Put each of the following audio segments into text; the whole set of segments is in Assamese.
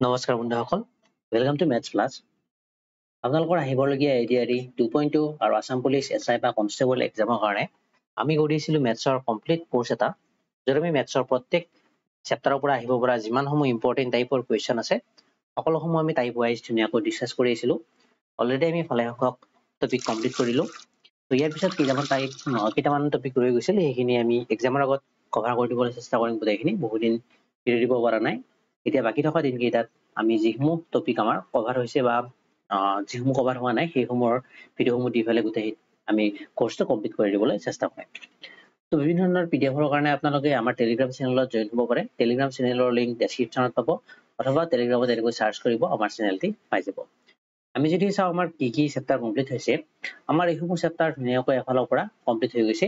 নমস্কাৰ বন্ধুসকল, ওয়েলকাম টু মেথছ প্লাছ। আপোনালোকৰ আহিবলগীয়া এডিআৰই 2.2 আৰু আসাম পুলিচ এছআই বা কনষ্টেবল এক্সামৰ কাৰণে আমি কৰিছিলোঁ মেথছৰ কমপ্লিট কোৰ্ছ এটা, য'ত আমি মেথছৰ প্ৰত্যেক চেপ্টাৰৰ পৰা আহিব পৰা যিমানসমূহ ইম্পৰ্টেণ্ট টাইপৰ কুৱেশ্যন আছে সকলোসমূহ আমি টাইপ ৱাইজ ধুনীয়াকৈ ডিছকাছ কৰি আহিছিলোঁ। অলৰেডি আমি ভালেসংখ্যক টপিক কমপ্লিট কৰিলোঁ। তো ইয়াৰ পিছত কেইটামান টপিক ৰৈ গৈছিল, সেইখিনি আমি এক্সামৰ আগত কভাৰ কৰি দিবলৈ চেষ্টা কৰিম। গোটেইখিনি বহুদিন এৰি দিব পৰা নাই। এতিয়া বাকী থকা দিনকেইটাত আমি যিসমূহ টপিক আমাৰ কভাৰ হৈছে বা যিসমূহ কভাৰ হোৱা নাই সেইসমূহৰ ভিডিঅ'সমূহ দি পেলাই গোটেই আমি কোৰ্চটো কমপ্লিট কৰি দিবলৈ চেষ্টা কৰিম। তো বিভিন্ন ধৰণৰ পিডিএফৰ কাৰণে আপোনালোকে আমাৰ টেলিগ্ৰাম চেনেলত জইন হ'ব পাৰে। টেলিগ্ৰাম চেনেলৰ লিংক ডেছক্ৰিপশ্যনত পাব, অথবা টেলিগ্ৰামত এনেকৈ চাৰ্চ কৰিব, আমাৰ চেনেলটি পাই যাব। আমি যদি চাওঁ আমাৰ কি চেপ্টাৰ কমপ্লিট হৈছে, আমাৰ এইসমূহ চেপ্টাৰ ধুনীয়াকৈ এফালৰ পৰা কমপ্লিট হৈ গৈছে।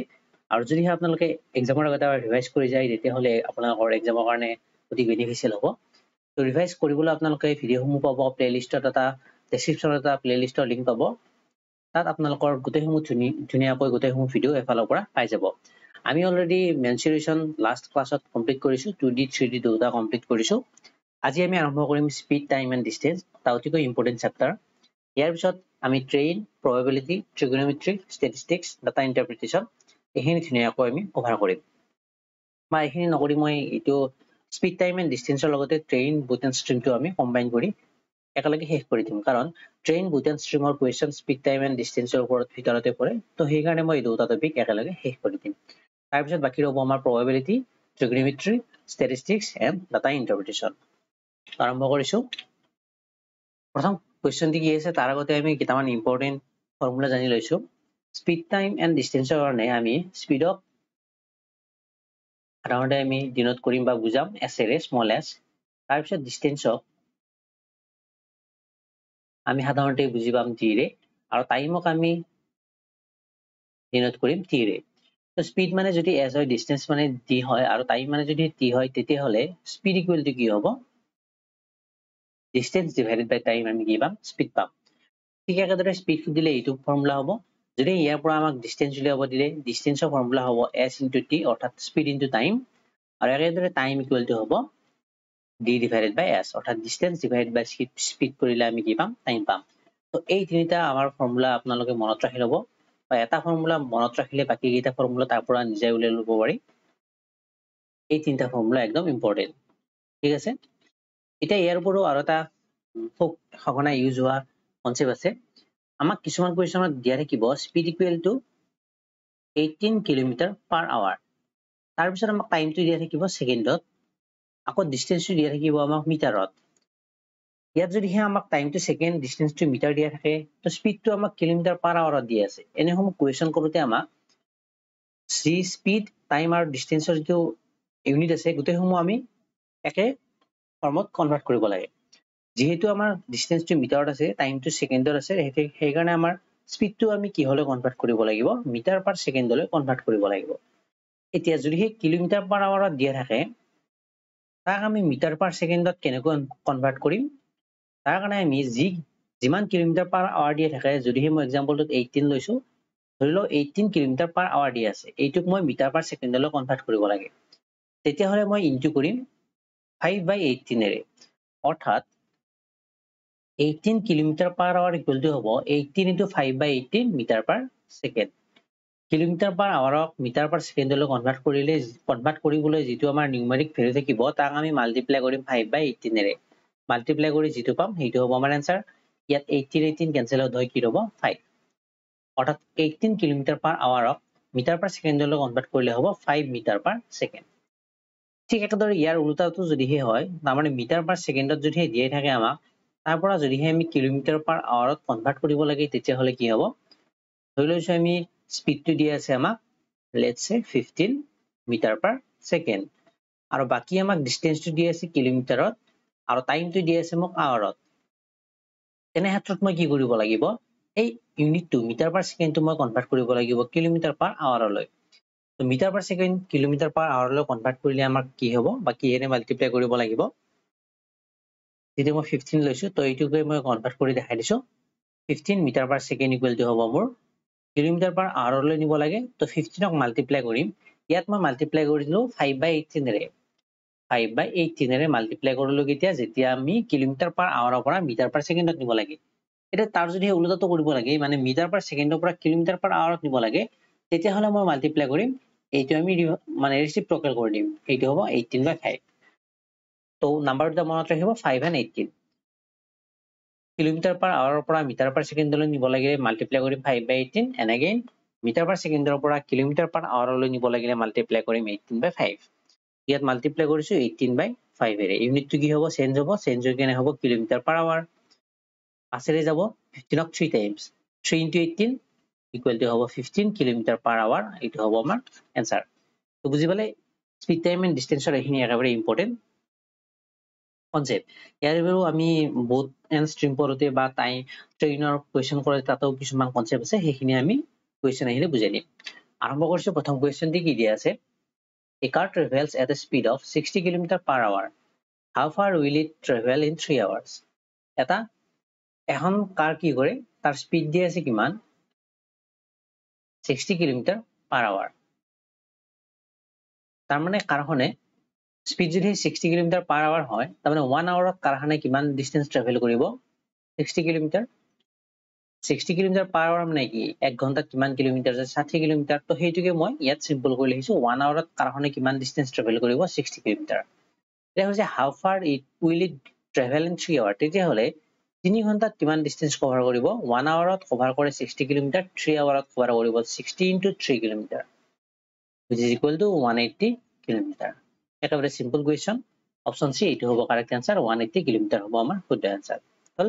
আৰু যদিহে আপোনালোকে এক্সামৰ আগত ৰিভাইজ কৰি যায়, তেতিয়াহ'লে আপোনালোকৰ এক্সামৰ কাৰণে অতি বেনিফিচিয়েল হ'ব। তো ৰিভাইজ কৰিবলৈ আপোনালোকে ভিডিঅ'সমূহ পাব, প্লেলিষ্টত এটা ডেছক্ৰিপশ্যনত এটা প্লেলিষ্টৰ লিংক পাব। তাত আপোনালোকৰ গোটেইসমূহ ধুনীয়াকৈ গোটেইসমূহ ভিডিঅ' এফালৰ পৰা পাই যাব। আমি অলৰেডি মেনচুৰেশ্যন লাষ্ট ক্লাছত কমপ্লিট কৰিছোঁ, 2D 3D দুটা কমপ্লিট কৰিছোঁ। আজি আমি আৰম্ভ কৰিম স্পীড, টাইম এণ্ড ডিষ্টেঞ্চ, এটা অতিকৈ ইম্পৰ্টেণ্ট চেপ্টাৰ। ইয়াৰ পিছত আমি train, probability, trigonometry, statistics, data interpretation এইখিনি ধুনীয়াকৈ আমি কভাৰ কৰিম। বা এইখিনি নকৰি মই এইটো স্পীড, টাইম এণ্ড ডিষ্টেঞ্চৰ লগতে ট্ৰেইন, বুট এণ্ড ষ্ট্ৰীমটো আমি কম্বাইন কৰি একেলগে শেষ কৰি দিম, কাৰণ ট্ৰেইন, বুট এণ্ড ষ্ট্ৰীমৰ কুৱেশ্যন স্পীড, টাইম এণ্ড ডিষ্টেঞ্চৰ ভিতৰতে পৰে। তো সেইকাৰণে মই এই দুটা টপিক একেলগে শেষ কৰি দিম। তাৰপিছত বাকী ৰ'ব আমাৰ probability, trigonometry, statistics and data interpretation. আৰম্ভ কৰিছোঁ। প্ৰথম কুৱেশ্যনটি কি আছে তাৰ আগতে আমি কেইটামান ইম্পৰ্টেণ্ট ফৰ্মুলা জানি লৈছোঁ। স্পীড, টাইম এণ্ড ডিষ্টেঞ্চৰ কাৰণে আমি স্পীডক সাধাৰণতে আমি ডিনোট কৰিম বা বুজাম এছ এৰে, স্মল এছ। তাৰপিছত ডিষ্টেঞ্চক আমি সাধাৰণতে বুজি পাম টিৰে, আৰু টাইমক আমি ডিনোট কৰিম টিৰে। তো স্পীড মানে যদি এছ হয়, ডিষ্টেঞ্চ মানে ডি হয়, আৰু টাইম মানে যদি টি হয়, তেতিয়াহ'লে স্পীড ইকুৱেল টু কি হ'ব? ডিষ্টেঞ্চ ডিভাইডেড বাই টাইম আমি কি পাম? স্পীড পাম। ঠিক একেদৰে স্পীড দিলে এইটো ফৰ্মুলা হ'ব। যদি ইয়াৰ পৰা আমাক ডিষ্টেঞ্চ উলিয়াব দিলে, ডিষ্টেঞ্চৰ ফৰ্মুলা হ'ব এছ ইনটু টি, অৰ্থাৎ স্পীড ইনটু টাইম। আৰু একেদৰে টাইম ইকুৱেল টু হ'ব ডি ডিভাইডেড বাই এছ, অৰ্থাৎ ডিষ্টেঞ্চ ডিভাইডেড বাই স্পীড কৰিলে আমি কি পাম? টাইম পাম। তো এই তিনিটা আমাৰ ফৰ্মুলা আপোনালোকে মনত ৰাখি ল'ব, বা এটা ফৰ্মুলা মনত ৰাখিলে বাকী কেইটা ফৰ্মুলা তাৰ পৰা নিজে উলিয়াই ল'ব পাৰি। এই তিনিটা ফৰ্মুলা একদম ইম্পৰ্টেণ্ট। ঠিক আছে। এতিয়া ইয়াৰ উপৰিও আৰু এটা সঘনাই ইউজ হোৱা কনচেপ্ট আছে। আমাক কিছুমান কুৱেশ্যনত দিয়া থাকিব speed equal to 18 kilometre per hour. তাৰপিছত আমাক টাইমটো দিয়া থাকিব ছেকেণ্ডত, আকৌ ডিষ্টেঞ্চটো দিয়া থাকিব আমাক মিটাৰত। ইয়াত যদিহে আমাক টাইমটো ছেকেণ্ড, ডিষ্টেঞ্চটো মিটাৰ দিয়া থাকে, তো স্পীডটো আমাক কিলোমিটাৰ পাৰ আৱাৰত দিয়া আছে। এনেসমূহ কুৱেশ্যন কৰোঁতে আমাক যি স্পীড, টাইম আৰু ডিষ্টেঞ্চৰ যিটো ইউনিট আছে গোটেইসমূহ আমি একে ফৰ্মত কনভাৰ্ট কৰিব লাগে। যিহেতু আমাৰ ডিষ্টেঞ্চটো মিটাৰত আছে, টাইমটো ছেকেণ্ডত আছে, সেইকাৰণে আমাৰ স্পীডটো আমি কিহলৈ কনভাৰ্ট কৰিব লাগিব? মিটাৰ পাৰ ছেকেণ্ডলৈ কনভাৰ্ট কৰিব লাগিব। এতিয়া যদিহে কিলোমিটাৰ পাৰ আৱাৰত দিয়া থাকে, তাক আমি মিটাৰ পাৰ ছেকেণ্ডত কেনেকৈ কনভাৰ্ট কৰিম? তাৰ কাৰণে আমি যিমান কিলোমিটাৰ পাৰ আৱাৰ দিয়া থাকে, যদিহে মই এক্সাম্পলটোত 18 লৈছোঁ, ধৰি লওক 18 কিলোমিটাৰ পাৰ আৱাৰ দিয়া আছে, এইটোক মই মিটাৰ পাৰ ছেকেণ্ডলৈ কনভাৰ্ট কৰিব লাগে। তেতিয়াহ'লে মই ইনটু কৰিম 5/18 অৰ্থাৎ 18 kilometre per hour equal to হ'ব 18 into 5/18 metre per second. Kilometre per আৱাৰক মিটাৰ পাৰ ছেকেণ্ডলৈ কনভাৰ্ট কৰিবলৈ যিটো আমাৰ নিউমেৰিক ভেলু থাকিব, তাক আমি মাল্টিপ্লাই কৰিম 5/18 মাল্টিপ্লাই কৰি যিটো পাম সেইটো হ'ব আমাৰ এনচাৰ। ইয়াত 18 কেঞ্চেল আউট হৈ কি হ'ব? 5। অৰ্থাৎ 18 কিলোমিটাৰ পাৰ আৱাৰক মিটাৰ পাৰ ছেকেণ্ডলৈ কনভাৰ্ট কৰিলে হ'ব 5 মিটাৰ পাৰ ছেকেণ্ড। ঠিক একেদৰে ইয়াৰ ওলোটাটো যদিহে হয়, তাৰমানে মিটাৰ পাৰ ছেকেণ্ডত যদিহে দিয়াই থাকে আমাক, তাৰ পৰা যদিহে আমি কিলোমিটাৰ পাৰ আৱাৰত কনভাৰ্ট কৰিব লাগে, তেতিয়াহ'লে কি হ'ব? ধৰি লৈছোঁ আমি স্পীডটো দিয়া আছে আমাক লেটছ সে 15 মিটাৰ পাৰ ছেকেণ্ড, আৰু বাকী আমাক ডিষ্টেঞ্চটো দিয়া আছে কিলোমিটাৰত, আৰু টাইমটো দিয়া আছে মোক আৱাৰত। তেনে ক্ষেত্ৰত মই কি কৰিব লাগিব? এই ইউনিটটো মিটাৰ পাৰ ছেকেণ্ডটো মই কনভাৰ্ট কৰিব লাগিব কিলোমিটাৰ পাৰ আৱাৰলৈ। Metre per second kilometre per আৱাৰলৈ কনভাৰ্ট কৰিলে আমাক কি হ'ব, বা কিহেৰে মাল্টিপ্লাই কৰিব লাগিব? যেতিয়া মই 15 লৈছোঁ, তো এইটোকে মই কনভাৰ্ট কৰি দেখাই দিছোঁ। 15 metre per second equal to হ'ব মোৰ কিলোমিটাৰ পাৰ আৱাৰলৈ নিব লাগে, তো 15ক মাল্টিপ্লাই কৰিম। ইয়াত মই মাল্টিপ্লাই কৰি দিলোঁ 5/18 5/18 এৰে মাল্টিপ্লাই কৰিলো কেতিয়া যেতিয়া আমি কিলোমিটাৰ পাৰ আৱাৰৰ পৰা মিটাৰ পাৰ ছেকেণ্ডত নিব লাগে এটা তাৰ যদি উল্টাটো কৰিব লাগে মানে মিটাৰ পাৰ ছেকেণ্ডৰ পৰা কিলোমিটাৰ পাৰ আৱাৰত নিব লাগে তেতিয়া হলে মই মাল্টিপ্লাই কৰিম এইটো আমি মানে ৰেচিপ্ৰকেল কৰি দিম এইটো হ'ব 18/5 তো নাম্বাৰ দুটা মনত ৰাখিব 5 and 18 কিলোমিটাৰ পাৰ আৱাৰৰ পৰা মিটাৰ পাৰ ছেকেণ্ডলৈ নিব লাগিলে মাল্টিপ্লাই কৰিম 5/18 and again মিটাৰ পাৰ ছেকেণ্ডৰ পৰা কিলোমিটাৰ পাৰ আৱাৰলৈ নিব লাগিলে মাল্টিপ্লাই কৰিম 18/5 ইয়াত মাল্টিপ্লাই কৰিছো 18/5 এৰে ইউনিটটো কি হ'ব চেঞ্জ হৈ কেনে হ'ব কিলোমিটাৰ পাৰ আৱাৰ আছেৰে যাব 15 ক 3 টাইমছ 3 into 18 equal to হ'ব 15 কিলোমিটাৰ পাৰ আৱাৰ এইটো হ'ব আমাৰ এনসাৰ তো বুজি পালে স্পিড টাইম এন্ড ডিসটেন্সৰ এখিনি একেবাৰে ইম্পৰ্টেন্ট কনসেপ্ট ইয়াৰ বাবেও আমি বহুত এন স্ট্ৰিম পঢ়োতে বা টাইম ট্ৰেইনৰ কোৱেশ্চন কৰে তাতেও কিছুমান কনসেপ্ট আছে সেইখিনি আমি কোৱেশ্চন আহিলে বুজাই দিম আৰম্ভ কৰিছো প্ৰথম কোৱেশ্চনটি কি দিয়া আছে A car travels at a speed of 60 km per hour. How far will it travel in 3 hours? এটা এখন কাৰ কি কৰে তাৰ স্পিড দিয়া আছে কিমান 60 km per hour তাৰ মানে কাৰখনে স্পিড যদি 60 km per hour হয় তাৰ মানে 1 hourত কাৰখনে কিমান ডিসটেন্স ট্ৰাভেল কৰিব 60 km 60 km per hour মানে কি 1 ঘন্টাত কিমান কিলোমিটাৰ যায় 60 km তো হেইটোকে মই ইয়াত সিম্পল কৰি লিখিছো 1 hourত কাৰখনে কিমান ডিসটেন্স ট্ৰাভেল কৰিব 60 km এটা হৈছে how far it will it travel in 3 hours তেতিয়া হলে 3 ঘন্টাত কিমান ডিসটেন্স কভাৰ কৰিব 1 hourত কভাৰ কৰে 60 km 3 hourত কভাৰ কৰিব 60 into 3 km which is equal to 180 km একেবাৰে সিম্পল কোৱেশ্চন অপচন সি এইটো হ'ব কাৰেক্ট आंसर 180 km হ'ব আমাৰ শুদ্ধ आंसर হল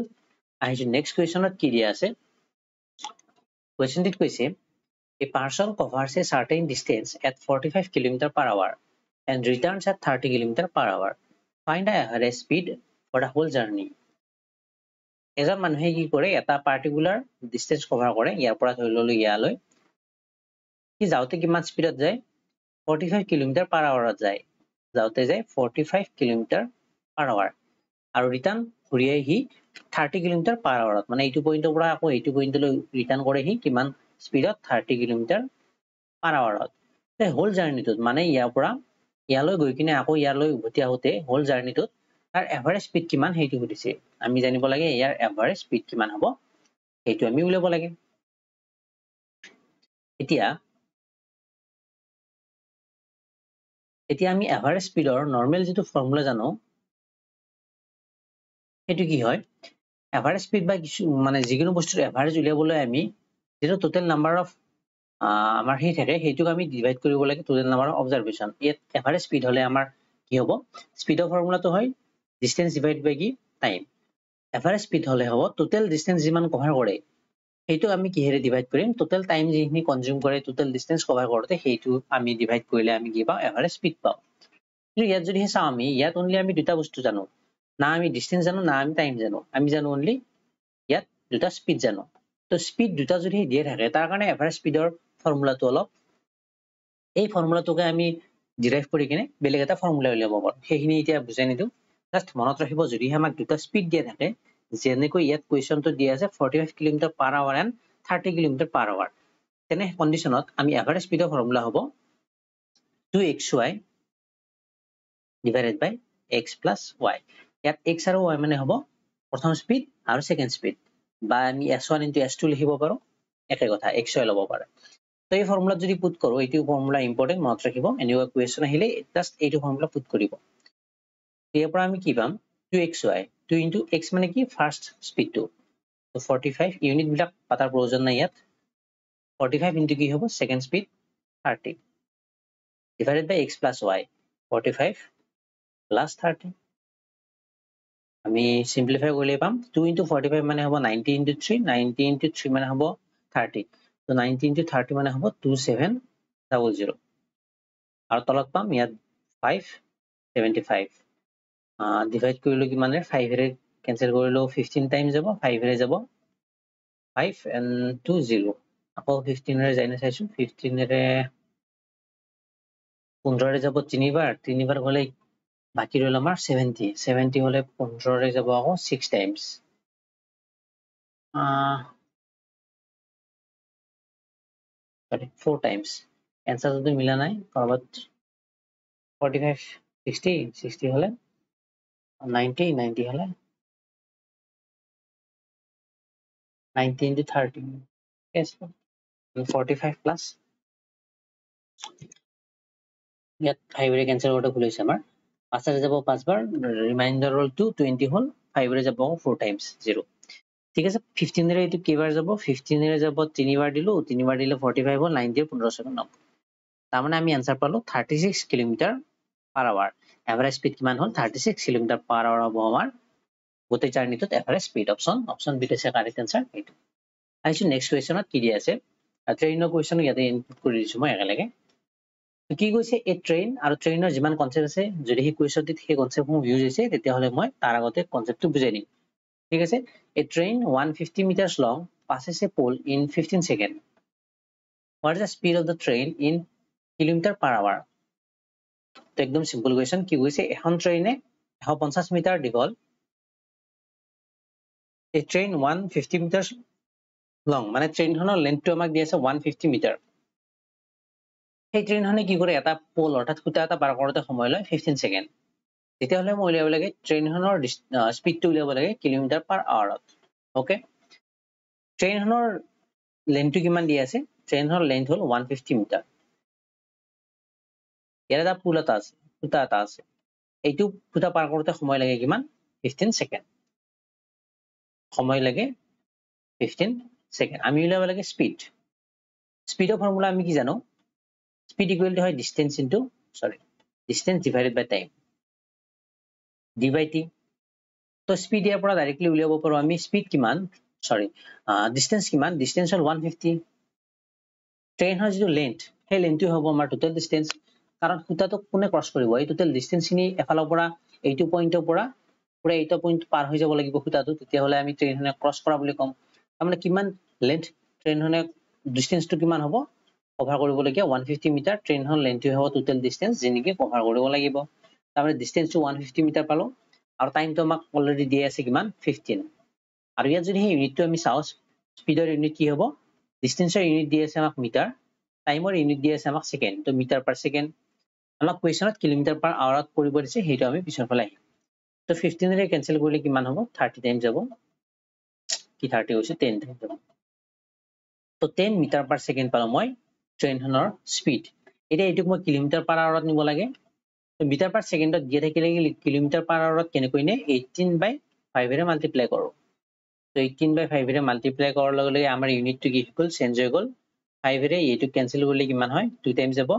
আহিছো নেক্সট কোৱেশ্চনত কি দিয়া আছে কোৱেশ্চনটিত কৈছে A person covers a certain distance at 45 km per hour and returns at 30 km per hour. Find the average speed for the whole journey. এজন মানুহে কি কৰে এটা পাৰ্টিকুলাৰ ডিসটেন্স কভাৰ কৰে ইয়াৰ পৰা ধৰি ললো ইয়ালৈ কি যাওতে কিমান স্পিডত যায় 45 km per hour যায় যাওতে যায় 45 km per hour আৰু ৰিটাৰ্ন ঘূৰি আহি 30 km per hour মানে এইটো পইণ্টৰ পৰা আকৌ এইটো পইণ্টলৈ ৰিটাৰ্ন কৰে হি কিমান স্পিডত 30 km per hour তে হোল জাৰ্নিটোত মানে ইয়াৰ পৰা ইয়ালৈ গৈ কিনে আকৌ ইয়ালৈ উভতি আহোতে হোল জাৰ্নিটোত তাৰ এভাৰেজ স্পিড কিমান হেইটো সুধিছে আমি জানিব লাগে ইয়াৰ এভাৰেজ স্পিড কিমান হ'ব হেইটো আমি উলিয়াব লাগে এতিয়া আমি এভাৰেজ স্পিডৰ নৰমাল যেটো ফৰ্মুলা জানো এটো কি হয় এভাৰেজ স্পিড বা কিছু মানে যিকোনো বস্তুৰ এভাৰেজ উলিয়াবলৈ আমি যেটো টোটাল নাম্বাৰ অফ আমাৰ হে থাকে হেইটোক আমি ডিভাইড কৰিব লাগে টোটাল নাম্বাৰ অফ অবজাৰভেশন ইয়াত এভাৰেজ স্পিড হলে আমাৰ কি হ'ব স্পিডৰ ফৰ্মুলাটো হয় ডিসটেন্স ডিভাইড বাই কি টাইম এভাৰেজ স্পিড হলে হ'ব টোটাল ডিসটেন্স যিমান কভাৰ কৰে হেইটো আমি কিহেৰে ডিভাইড কৰিম টোটাল টাইম যিখিনি কনজিউম কৰে টোটাল ডিসটেন্স কভাৰ কৰোতে হেইটো আমি ডিভাইড কৰিলে আমি কি পাওঁ এভারেজ স্পিড পাওঁ কিন্তু ইয়াত যদি চাও আমি ইয়াত অনলি আমি দুটা বস্তু জানো না আমি ডিসটেন্স জানো না আমি টাইম জানো আমি জানো অনলি ইয়াত দুটা স্পিড জানো তো স্পিড দুটা যদি দিয়ে থাকে তাৰ কাৰণে এভাৰেজ স্পিডৰ ফৰ্মুলাটো অলপ এই ফৰ্মুলাটোকে আমি ডিৰাইভ কৰি কিনে বেলেগ এটা ফৰ্মুলা উলিয়াব পাৰো সেইখিনি এতিয়া বুজাই নিদু জাস্ট মনত ৰাখিব যদি আমাক দুটা স্পিড দিয়া থাকে যেনেকৈ ইয়াত কোৱেশ্চনটো দিয়া আছে 45 km per hour and 30 km per hour তেনে কন্ডিশনত আমি এভারেজ স্পিডৰ ফর্মুলা হ'ব 2xy divided by x plus y ইয়াত x আৰু y মানে হ'ব প্ৰথম স্পিড আৰু সেকেন্ড স্পিড বা আমি s1 into s2 লিখিব পাৰো একে কথা xy লব পাৰো তো এই ফৰ্মুলা যদি পুট কৰো এইটো ফৰ্মুলা ইম্পৰ্টেন্ট মনত ৰাখিব এনেকুৱা কোৱেশ্চন আহিলে জাস্ট এইটো ফৰ্মুলা পুট কৰিব ইয়াৰ পৰা আমি কি পাম 2xy 2 into x মানে কি ফাৰ্স্ট স্পিডটো তো 45 ইউনিট বিলাক পাতাৰ প্ৰয়োজন নাই ইয়াত 45 into কি হ'ব second speed 30 divided by x plus y 45 plus 30 আমি সিম্পলিফাই কৰিলে পাম 2 into 45 মানে হ'ব 90 into 3 90 into 3 মানে হ'ব 30 তো 90 into 30 মানে হ'ব 2700 আৰু তলত পাম ইয়াত 575 ডিভাইড কৰিলে কি মানে 5 এৰে ক্যান্সেল কৰিলে 15 টাইমছ যাব 5 এৰে যাব 5 and 2 0 আকৌ 15 এৰে যাইনে চাইছো 15 এৰে 15 এৰে যাব তিনিবাৰ গলে বাকি ৰল আমাৰ 70 70 হলে 15 ৰে যাব আকৌ 6 টাইমছ 4 টাইমছ এনসাৰ যদি মিলা নাই কৰবাত 45 60 হলে 90 হলে 90 into 30 yes 45 plus ইয়াত 5 ৰে কেনসেল কৰোতে ভুল হৈছে আমাৰ 5 ৰে যাব 5 বাৰ ৰিমাইন্ডাৰ হল 2 20 হল 5 ৰে যাব 4 times 0 ঠিক আছে 15 ৰে এটো কেবাৰ যাব 15 ৰে যাব 3 বাৰ দিলো 3 বাৰ দিলে 45 হল 90 ৰ 15 সেকেন্ড নাম তাৰ মানে আমি আনসাৰ পালো 36 kilometre per hour average speed কিমান হল 36 কিলোমিটাৰ পাৰ আৱাৰ হ'ব আমাৰ গোটেই জাৰ্নিটোত এভাৰেজ স্পিড অপচন বি আছে কাৰেক্ট আনসাৰ এইটো আইছো নেক্সট কোৱেশ্চনত কি দি আছে ট্ৰেইনৰ কোৱেশ্চন ইয়াতে ইনপুট কৰি দিছো মই একেলগে কি কৈছে এই ট্ৰেইন আৰু ট্ৰেইনৰ যিমান কনসেপ্ট আছে যদি হি কোৱেশ্চনটিত সেই কনসেপ্টসমূহ ইউজ হৈছে তেতিয়া হলে মই তাৰ আগতে কনসেপ্টটো বুজাই দিম ঠিক আছে a train 150 meters long passes a pole in 15 seconds what is the speed of the train in kilometer per hour তো একদম সিম্পল কোৱেশ্চন কি কৈছে এখন ট্ৰেইনে 150 মিটাৰ দীঘল a train 150 meters long মানে ট্ৰেইনখনৰ লেন্থটো আমাক দি আছে 150 মিটাৰ এই ট্ৰেইনখনে কি কৰে এটা পোল অৰ্থাৎ খুঁটা এটা পাৰ কৰোতে সময় লয় 15 সেকেন্ড তেতিয়া হলে মই উলিয়াব লাগে ট্ৰেইনখনৰ স্পিডটো উলিয়াব লাগে কিলোমিটাৰ পাৰ আৱাৰত ওকে ট্ৰেইনখনৰ লেন্থটো কিমান দি আছে ট্ৰেইনখনৰ লেন্থ হল 150 মিটাৰ ইয়াৰ এটা পোল এটা আছে খুঁটা এটা আছে এইটো খুঁটা পাৰ কৰোতে সময় লাগে কিমান 15 সেকেন্ড সময় লাগে 15 সেকেন্ড আমি উলিয়াব লাগে স্পিডৰ ফৰ্মুলা আমি কি জানো speed equal to distance divided by time d by t তো speed ইয়াৰ পৰা ডাইৰেক্টলি উলিয়াব পাৰো আমি speed কিমান distance কিমান distance হল 150 ট্ৰেইনৰ যিটো লেন্থ সেই লেন্থটো হ'ব আমাৰ টোটাল ডিসটেন্স কাৰণ খুঁটাটো কোনে ক্ৰস কৰিব এই টোটাল ডিসটেন্স খিনি এফালৰ পৰা এইটো পইণ্টৰ পৰা পুৰা এইটো পইণ্ট পাৰ হৈ যাব লাগিব খুঁটাটো তেতিয়া হলে আমি ট্ৰেইনখনে ক্ৰস কৰা বুলি কম তাৰমানে কিমান লেন্থ ট্ৰেইনখনে ডিসটেন্সটো কিমান হ'ব কভাৰ কৰিব লাগে 150 মিটাৰ ট্ৰেইনখন লেন্থটো হ'ব টোটাল ডিসটেন্স যেনেকৈ কভাৰ কৰিব লাগিব তাৰমানে ডিসটেন্সটো 150 মিটাৰ পালো আৰু টাইমটো আমাক অলৰেডি দি আছে কিমান 15 আৰু ইয়াত যদি ইউনিটটো আমি চাও স্পিডৰ ইউনিট কি হ'ব ডিসটেন্সৰ ইউনিট দি আছে আমাক মিটাৰ টাইমৰ ইউনিট দি আছে আমাক সেকেন্ড তো মিটাৰ পাৰ সেকেন্ড আমাক কোৱেশ্চনত কিলোমিটাৰ পাৰ আৱাৰত কৰিব দিছে হেইটো আমি পিছৰ ফালে আহিম তো 15 ৰে কেনসেল কৰিলে কিমান হ'ব 30 টাইম যাব কি 30 হৈছে 10 টাইম যাব তো 10 মিটাৰ পাৰ সেকেন্ড পালো মই ট্ৰেইনখনৰ স্পিড এটা এইটোক মই কিলোমিটাৰ পাৰ আৱাৰত নিব লাগে তো মিটাৰ পাৰ সেকেন্ডত দিয়া থাকিলে কিলোমিটাৰ পাৰ আৱাৰত কেনেকৈ নে 18/5 ৰে মাল্টিপ্লাই কৰো তো 18/5 ৰে মাল্টিপ্লাই কৰাৰ লগে লগে আমাৰ ইউনিটটো কি হ'ল চেঞ্জ হৈ গ'ল 5 ৰে এইটো কেনসেল কৰিলে কিমান হয় 2 টাইম যাব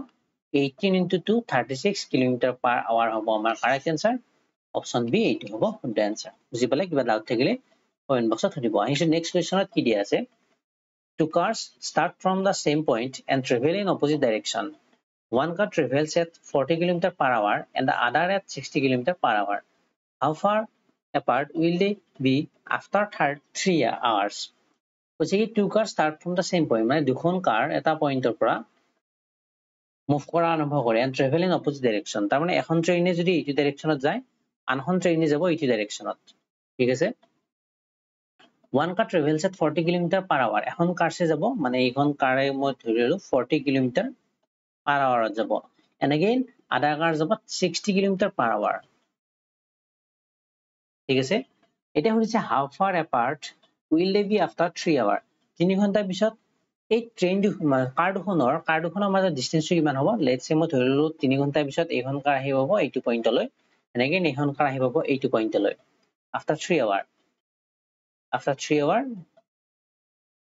18 into 2 36 কিলোমিটাৰ পাৰ আৱাৰ হ'ব আমাৰ কাৰেক্ট আনসাৰ অপচন বি এইটো হ'ব শুদ্ধ আনসাৰ বুজি পালে কিবা ডাউট থাকিলে কমেন্ট বক্সত সুধিব আহিছো নেক্সট কোৱেশ্চনত কি দিয়া আছে Two cars start from the same point and travel in opposite direction. One car travels at 40 km per hour and the other at 60 km per hour. How far apart will they be after 3 hours? So, two cars start from the same point. মানে দুখন কাৰ এটা পইণ্টৰ পৰা মুভ কৰা আৰম্ভ কৰে and travel in opposite direction. তাৰ মানে এখন ট্ৰেইনে যদি এইটো ডাইৰেকচনত যায় আনখন ট্ৰেইনে যাব এইটো ডাইৰেকচনত ঠিক আছে One car travels at 40 km per hour. এখন কাৰ সে যাব মানে এইখন কাৰে মই ধৰিলো 40 km per hour যাব and again other car যাব 60 km per hour ঠিক আছে এটা হৈছে how far apart will they be after 3 hour 3 ঘণ্টাৰ পিছত এই ট্ৰেইন কাৰ দুখনৰ মাজত ডিসটেন্সটো কিমান হ'ব লেটস সে মই ধৰিলো 3 ঘণ্টাৰ পিছত এইখন কাৰ আহি পাব এইটো পইণ্টলৈ and again এইখন কাৰ আহি পাব এইটো পইণ্টলৈ after 3 hour After 3 hours,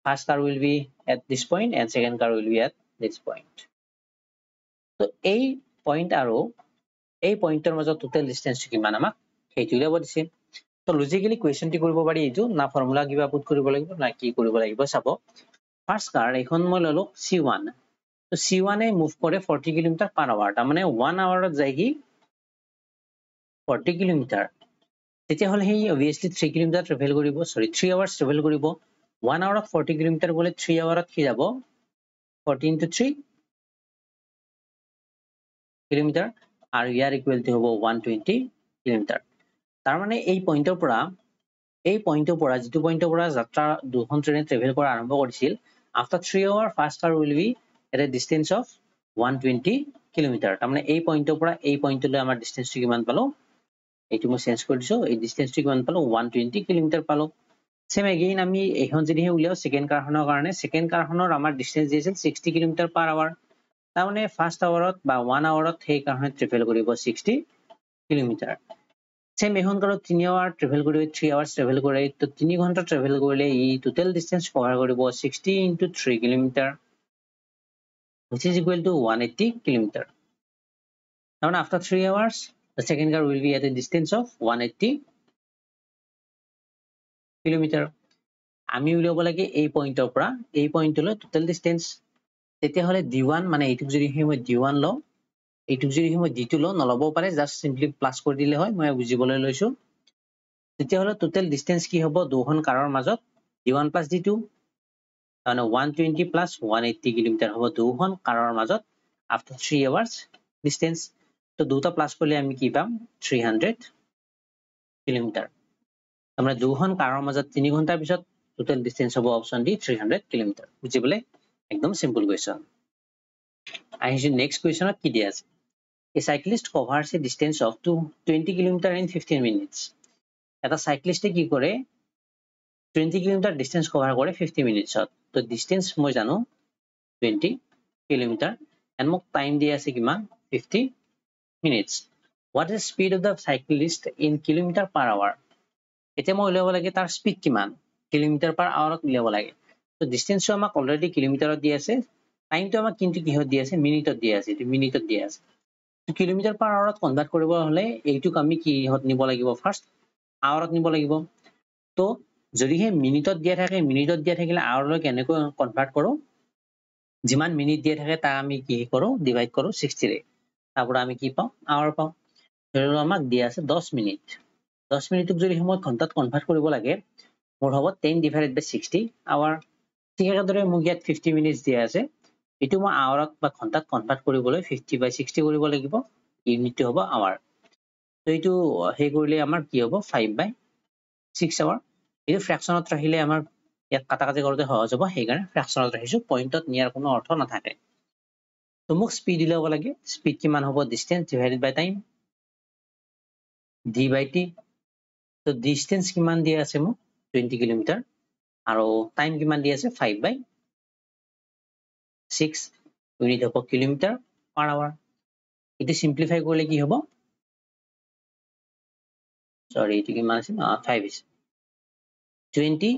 first car will be at this point and second car will be at this point. So, এই point আৰু এই pointer মাজত total distance কিমান আমাক সেইটো উলিয়াব দিছে তো লজিক্যালি কোৱেশ্চনটি কৰিব পাৰি এইটো না ফৰ্মুলা কিবা পুট কৰিব লাগিব না কি কৰিব লাগিব চাব ফাৰ্স্ট কাৰ এখন মই ললো C1 তো C1 এ মুভ কৰে 40 km per hour তাৰ মানে 1 hourত যায় কি 40 km তেতিয়া হলে হে obviously 3 km travel কৰিব 3 hours travel কৰিব 1 hour 40 km গলে 3 hours কি যাব 14 into 3 km আৰু ইয়াৰ ইকুৱেল টু হ'ব 120 km তাৰ মানে এই পইণ্টৰ পৰা যেটো পইণ্টৰ পৰা যাত্ৰা দুখন ট্ৰেইনে ট্ৰেভেল কৰা আৰম্ভ কৰিছিল after 3 hours first car will be at a distance of 120 kilometre তাৰমানে এই পইণ্টৰ পৰা এই পইণ্টলৈ আমাৰ ডিসটেন্সটো কিমান পালো এইটো মই চেঞ্জ কৰি দিছো এই ডিসটেন্সটো কিমান পালো 120 কিলোমিটাৰ পালো সেম এগেইন আমি এইখন যদি উলিয়াও সেকেন্ড কাৰখনৰ কাৰণে সেকেন্ড কাৰখনৰ আমাৰ ডিসটেন্স দিছিল 60 কিলোমিটাৰ পাৰ আৱাৰ তাৰমানে ফাৰ্স্ট আৱাৰত বা 1 আৱাৰত সেই কাৰখনে ট্ৰেভেল কৰিব 60 কিলোমিটাৰ সেম এখন কাৰত 3 আৱাৰ ট্ৰেভেল কৰিব 3 আৱাৰ্স ট্ৰেভেল কৰে তো 3 ঘন্টা ট্ৰেভেল কৰিলে ই টোটাল ডিসটেন্স কভাৰ কৰিব 60 into 3 kilometre which is equal to 180 kilometer. Now after 3 hours, the second car will be at a distance of 180 kilometer. আমি উলিয়াব লাগে এই পইণ্টৰ পৰা এই পইণ্টলৈ টোটাল ডিসটেন্স তেতিয়া হলে d1 মানে এইটো যদি মই d1 লও এইটো যদি মই d2 লও নলব পাৰে জাস্ট সিম্পলি প্লাস কৰি দিলে হয় মই বুজিবলৈ লৈছো তেতিয়া হলে টোটাল ডিসটেন্স কি হ'ব দুখন কাৰৰ মাজত d1 plus d2 মানে 120 plus 180 কিলোমিটাৰ হ'ব দুখন কাৰৰ মাজত after 3 hours distance তো দুটা প্লাস কৰিলে আমি কি পাম 300 কিলোমিটাৰ আমৰা দুখন কাৰৰ মাজত 3 ঘন্টাৰ পিছত টোটাল ডিসটেন্স হ'ব অপচন ডি 300 কিলোমিটাৰ বুজিবলে একদম সিম্পল কোৱেশ্চন আহিছে নেক্সট কোৱেশ্চনত কি দিয়া আছে a cyclist covers a distance of 20 kilometer in 15 minutes এটা সাইক্লিস্টে কি কৰে 20 কিলোমিটাৰ ডিসটেন্স কভাৰ কৰে 50 মিনিটছত তো ডিসটেন্স মই জানো 20 কিলোমিটাৰ and মোক টাইম দিয়া আছে কিমান 50 minutes what is the speed of the cyclist in kilometer per hour এতিয়া মই উলিয়াব লাগে তাৰ স্পিড কিমান কিলোমিটাৰ পাৰ আৱাৰত উলিয়াব লাগে তো ডিসটেন্সটো আমাক অলৰেডি কিলোমিটাৰত দিয়া আছে টাইমটো আমাক কিন্তু কিহত দিয়া আছে মিনিটত দিয়া আছে এটো মিনিটত দিয়া আছে তো কিলোমিটাৰ পাৰ আৱাৰত কনভাৰ্ট কৰিব হলে এইটোক আমি কিহত নিব লাগিব ফাৰ্স্ট আৱাৰত নিব লাগিব তো যদি হে মিনিটত দিয়া থাকে মিনিটত দিয়া থাকিলে আৱাৰলৈ কেনেকৈ কনভাৰ্ট কৰো যিমান মিনিট দিয়া থাকে তা আমি কি কৰো ডিভাইড কৰো 60 ৰে তাৰপৰ আমি কি পাও আৱাৰ পাও ধৰিলো আমাক দিয়া আছে 10 মিনিট 10 মিনিটক যদি সময় ঘন্টাত কনভাৰ্ট কৰিব লাগে মোৰ হ'ব 10 divided by 60 আৱাৰ ঠিক একেদৰে মোক ইয়াত 50 মিনিটস দিয়া আছে এটো মই আৱাৰত বা ঘন্টাত কনভাৰ্ট কৰিবলৈ 50 by 60 কৰিব লাগিব ইউনিটটো হ'ব আৱাৰ তো এটো হে কৰিলে আমাৰ কি হ'ব 5 by 6 আৱাৰ এটো ফ্ৰেকশনত ৰাখিলে আমাৰ ইয়াত কাটাকাটি কৰোতে সহজ হ'ব সেইকাৰণে ফ্ৰেকশনত ৰাখিছো পইণ্টত নিয়াৰ কোনো অৰ্থ নাথাকে তো মোক স্পিড উলিয়াব লাগে স্পিড কিমান হ'ব distance divided by time d by t তো ডিসটেন্স কিমান দিয়া আছে মোক 20 কিলোমিটাৰ আৰু টাইম কিমান দিয়া আছে 5 by 6 ইউনিট হ'ব কিলোমিটাৰ পাৰ আৱাৰ এটো সিম্পলিফাই কৰিলে কি হ'ব সৰি এটো কিমান আছে 5 is 20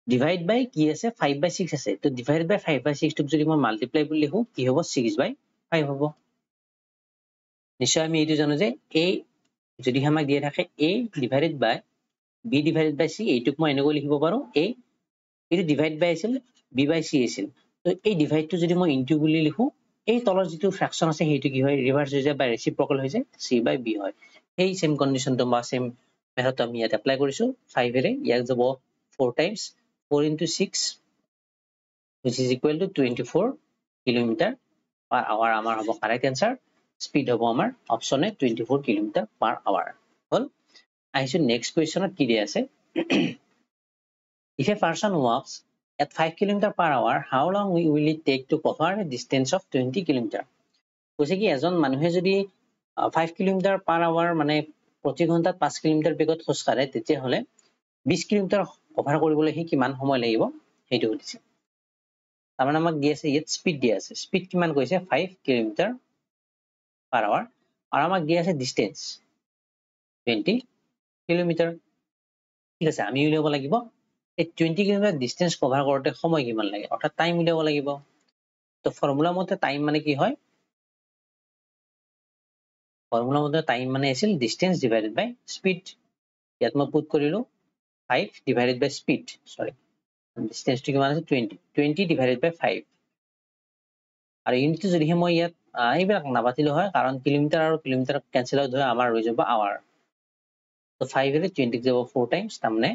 ডিভাইড বাই কি আছে 5 by 6 আছে তো ডিভাইড বাই 5 by 6 টুক যদি মই মাল্টিপ্লাই বুলি লিখো কি হ'ব 6 by 5 হ'ব নিশ্চয় আমি এইটো জানো যে a যদি আমাক দিয়া থাকে a divided by b divided by c এইটোক মই এনেকৈ লিখিব পাৰো a এটো ডিভাইড বাই আছিল b by c আছিল তো এই ডিভাইডটো যদি মই ইনটু বুলি লিখো এই তলৰ যিটো ফ্ৰেকশন আছে হেইটো কি হয় ৰিভাৰ্স হৈ যায় বা ৰেচিপ্ৰকেল হৈ যায় c by b হয় এই সেম কন্ডিশনটো বা সেম মেথড আমি ইয়াত এপ্লাই কৰিছো 5 ৰে ইয়াক যাব 4 times 4 into 6 which is equal to 24 kilometer per hour আমাৰ হ'ব কাৰেক্ট आंसर স্পিড হ'ব আমাৰ অপচনে 24 কিলোমিটাৰ per hour হল আহিছো নেক্সট কোৱেশ্চনত কি দিয়া আছে if a person walks at 5 kilometer per hour how long will it take to cover a distance of 20 kilometer কৈছে কি এজন মানুহে যদি 5 কিলোমিটাৰ per hour মানে প্ৰতি ঘন্টাত 5 কিলোমিটাৰ বেগত খোজ কাঢ়ে তেতিয়া হলে 20 কিলোমিটাৰ কভাৰ কৰিবলৈ হি কিমান সময় লাগিব হেইটো সুধিছে তাৰমানে আমাক দিয়া আছে ইয়াত স্পিড দিয়া আছে স্পিড কিমান কৈছে 5 কিলোমিটাৰ per hour আৰু আমাক দিয়া আছে ডিসটেন্স 20 কিলোমিটাৰ ঠিক আছে আমি উলিয়াব লাগিব এই 20 কিলোমিটাৰ ডিসটেন্স কভাৰ কৰোতে সময় কিমান লাগে অৰ্থাৎ টাইম উলিয়াব লাগিব তো ফৰ্মুলা মতে টাইম মানে কি হয় ফৰ্মুলা মতে টাইম মানে আছিল ডিসটেন্স ডিভাইডেড বাই স্পিড ইয়াত মই পুট কৰিলো 5 divided by speed sorry distance to কিমান আছে 20 divided by 5 আৰু ইউনিটটো যদি মই ইয়াত এইবিলাক নাবাতিলো হয় কাৰণ কিলোমিটাৰ আৰু কিলোমিটাৰ ক্যান্সেল হৈ যায় আমাৰ হৈ যাব আৱাৰ তো 5 ৰে 20 যাব 4 times তাৰমানে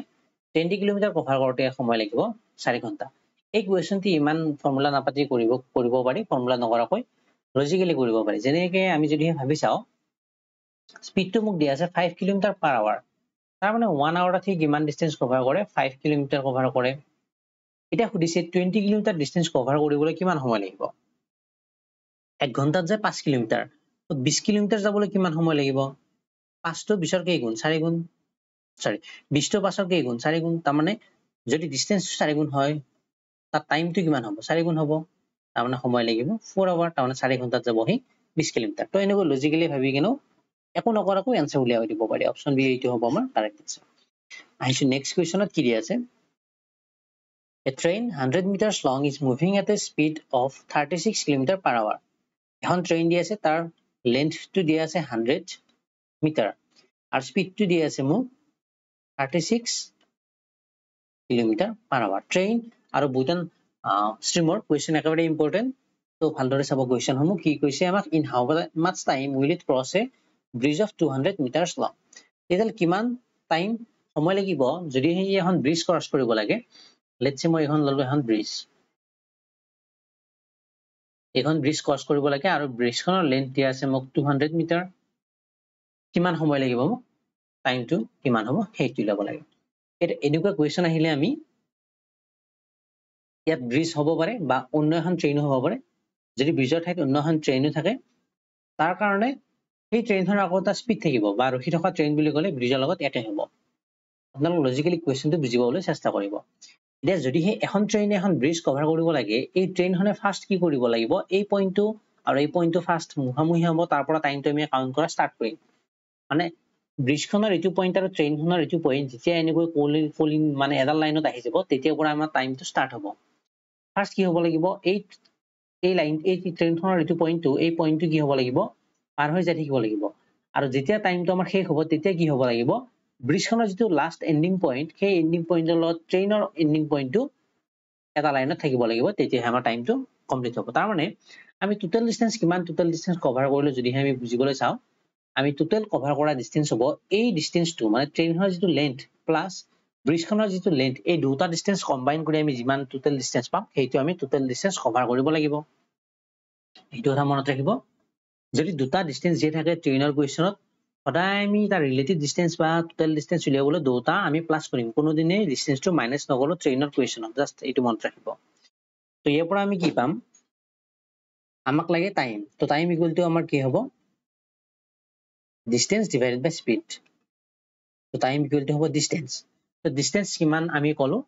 20 কিলোমিটাৰ কভাৰ কৰোতে সময় লাগিব 4 ঘন্টা এই কোৱেশ্চনটি ইমান ফৰ্মুলা নাপাতি কৰিব পাৰি ফৰ্মুলা নকৰাকৈ লজিক্যালি কৰিব পাৰি যেনেকৈ আমি যদি ভাবি চাও স্পিডটো মোক দিয়া আছে 5 কিলোমিটাৰ per hour তাৰ মানে 1 আৱাৰত হি কিমান ডিসটেন্স কভাৰ কৰে 5 কিলোমিটাৰ কভাৰ কৰে এটা সুধিছে 20 কিলোমিটাৰ ডিসটেন্স কভাৰ কৰিবলৈ কিমান সময় লাগিব 1 ঘন্টাত যায় 5 কিলোমিটাৰ 20 কিলোমিটাৰ যাবলৈ কিমান সময় লাগিব 5 টো 20 ৰ কেই গুণ 4 গুণ সৰি 20 টো 5 ৰ কেই গুণ 4 গুণ তাৰ মানে যদি ডিসটেন্স 4 গুণ হয় তাৰ টাইমটো কিমান হ'ব 4 গুণ হ'ব তাৰ মানে সময় লাগিব 4 আৱাৰ তাৰ মানে 4 ঘন্টাত যাব হি 20 কিলোমিটাৰ তো এনেকৈ লজিক্যালি ভাবি কেনো একো নকৰাকৈ এনসাৰ উলিয়াই দিব পাৰি অপচন বি এইটো হ'ব আমাৰ কাৰেক্ট আনসাৰ আহিছো নেক্সট কোৱেশ্চনত কি দিয়া আছে A train 100 meters long is moving at a speed of 36 km per hour. এখন ট্ৰেইন দিয়া আছে তাৰ লেন্থটো দিয়া আছে 100 মিটাৰ আৰু স্পিডটো দিয়া আছে মোক 36 km per hour. ট্ৰেইন আৰু বুটান ষ্ট্ৰীমৰ কোৱেশ্চন একেবাৰে ইম্পৰ্টেন্ট তো ভালদৰে চাব কোৱেশ্চন সমূহ কি কৈছে আমাক in how much time will it cross a bridge of 200 metres long এডাল কিমান টাইম সময় লাগিব যদি এখন ব্ৰিজ ক্ৰছ কৰিব লাগে লেটস সে মই এখন ললো এখন ব্ৰিজ এখন ব্ৰিজ ক্ৰছ কৰিব লাগে আৰু ব্ৰিজখনৰ লেন্থ দিয়া আছে মোক 200 মিটাৰ কিমান সময় লাগিব মোক টাইমটো কিমান হ'ব সেইটো ল'ব লাগে এটা এনেকুৱা কোৱেশ্চন আহিলে আমি ইয়াত ব্ৰিজ হ'ব পাৰে বা অন্য এখন ট্ৰেইনো হ'ব পাৰে যদি ব্ৰিজৰ ঠাইত অন্য এখন ট্ৰেইনো থাকে তাৰ কাৰণে সেই ট্ৰেইনখনৰ আকৌ এটা স্পিড থাকিব বা ৰখি থকা ট্ৰেইন বুলি ক'লে ব্ৰিজৰ লগত একে হ'ব আপোনালোক লজিক্যালি কোৱেশ্চনটো বুজিবলৈ চেষ্টা কৰিব এতিয়া যদি হে এখন ট্ৰেইনে এখন ব্ৰিজ কভাৰ কৰিব লাগে এই ট্ৰেইনখনে ফাৰ্স্ট কি কৰিব লাগিব এই পইণ্টটো আৰু এই পইণ্টটো ফাৰ্স্ট মুহামুহি হ'ব তাৰ পৰা টাইমটো আমি কাউন্ট কৰা ষ্টাৰ্ট কৰিম মানে ব্ৰিজখনৰ এইটো পইণ্ট আৰু ট্ৰেইনখনৰ এইটো পইণ্ট যেতিয়া এনেকৈ কলিং মানে এডাল লাইনত আহি যাব তেতিয়াৰ পৰা আমাৰ টাইমটো ষ্টাৰ্ট হ'ব ফাৰ্স্ট কি হ'ব লাগিব এই লাইন এই ট্ৰেইনখনৰ এইটো পইণ্টটো এই পইণ্টটো কি হ'ব লাগিব পাৰ হৈ যাই থাকিব লাগিব আৰু যেতিয়া টাইমটো আমাৰ শেষ হ'ব তেতিয়া কি হ'ব লাগিব ব্ৰিজখনৰ যিটো লাষ্ট এন্ডিং পইণ্ট সেই এন্ডিং পইণ্টৰ লগত ট্ৰেইনৰ এন্ডিং পইণ্টটো এটা লাইনত থাকিব লাগিব তেতিয়া আমাৰ টাইমটো কমপ্লিট হ'ব তাৰ মানে আমি টোটাল ডিসটেন্স কিমান টোটাল ডিসটেন্স কভাৰ কৰিলে যদি আমি বুজিবলৈ চাও আমি টোটাল কভাৰ কৰা ডিসটেন্স হ'ব এই ডিসটেন্সটো মানে ট্ৰেইনৰ যিটো লেন্থ প্লাস ব্ৰিজখনৰ যিটো লেন্থ এই দুটা ডিসটেন্স কম্বাইন কৰি আমি যিমান টোটাল ডিসটেন্স পাম সেইটো আমি টোটাল ডিসটেন্স কভাৰ কৰিব লাগিব এইটো কথা মনত ৰাখিব যদি দুটা ডিসটেন্স যে থাকে ট্ৰেইনৰ কোৱেশ্চনত সদায় আমি তাৰ ৰিলেটিভ ডিসটেন্স বা টোটাল ডিসটেন্স উলিয়াবলৈ দুটা আমি প্লাস কৰিম কোনো দিনে ডিসটেন্সটো মাইনাস নকৰো ট্ৰেইনৰ কোৱেশ্চনত জাস্ট এইটো মনত ৰাখিব তো ইয়াৰ পৰা আমি কি পাম আমাক লাগে টাইম তো টাইম ইকুৱেল টু আমাৰ কি হ'ব distance divided by speed so time equal to hobo distance so distance kiman ami kolo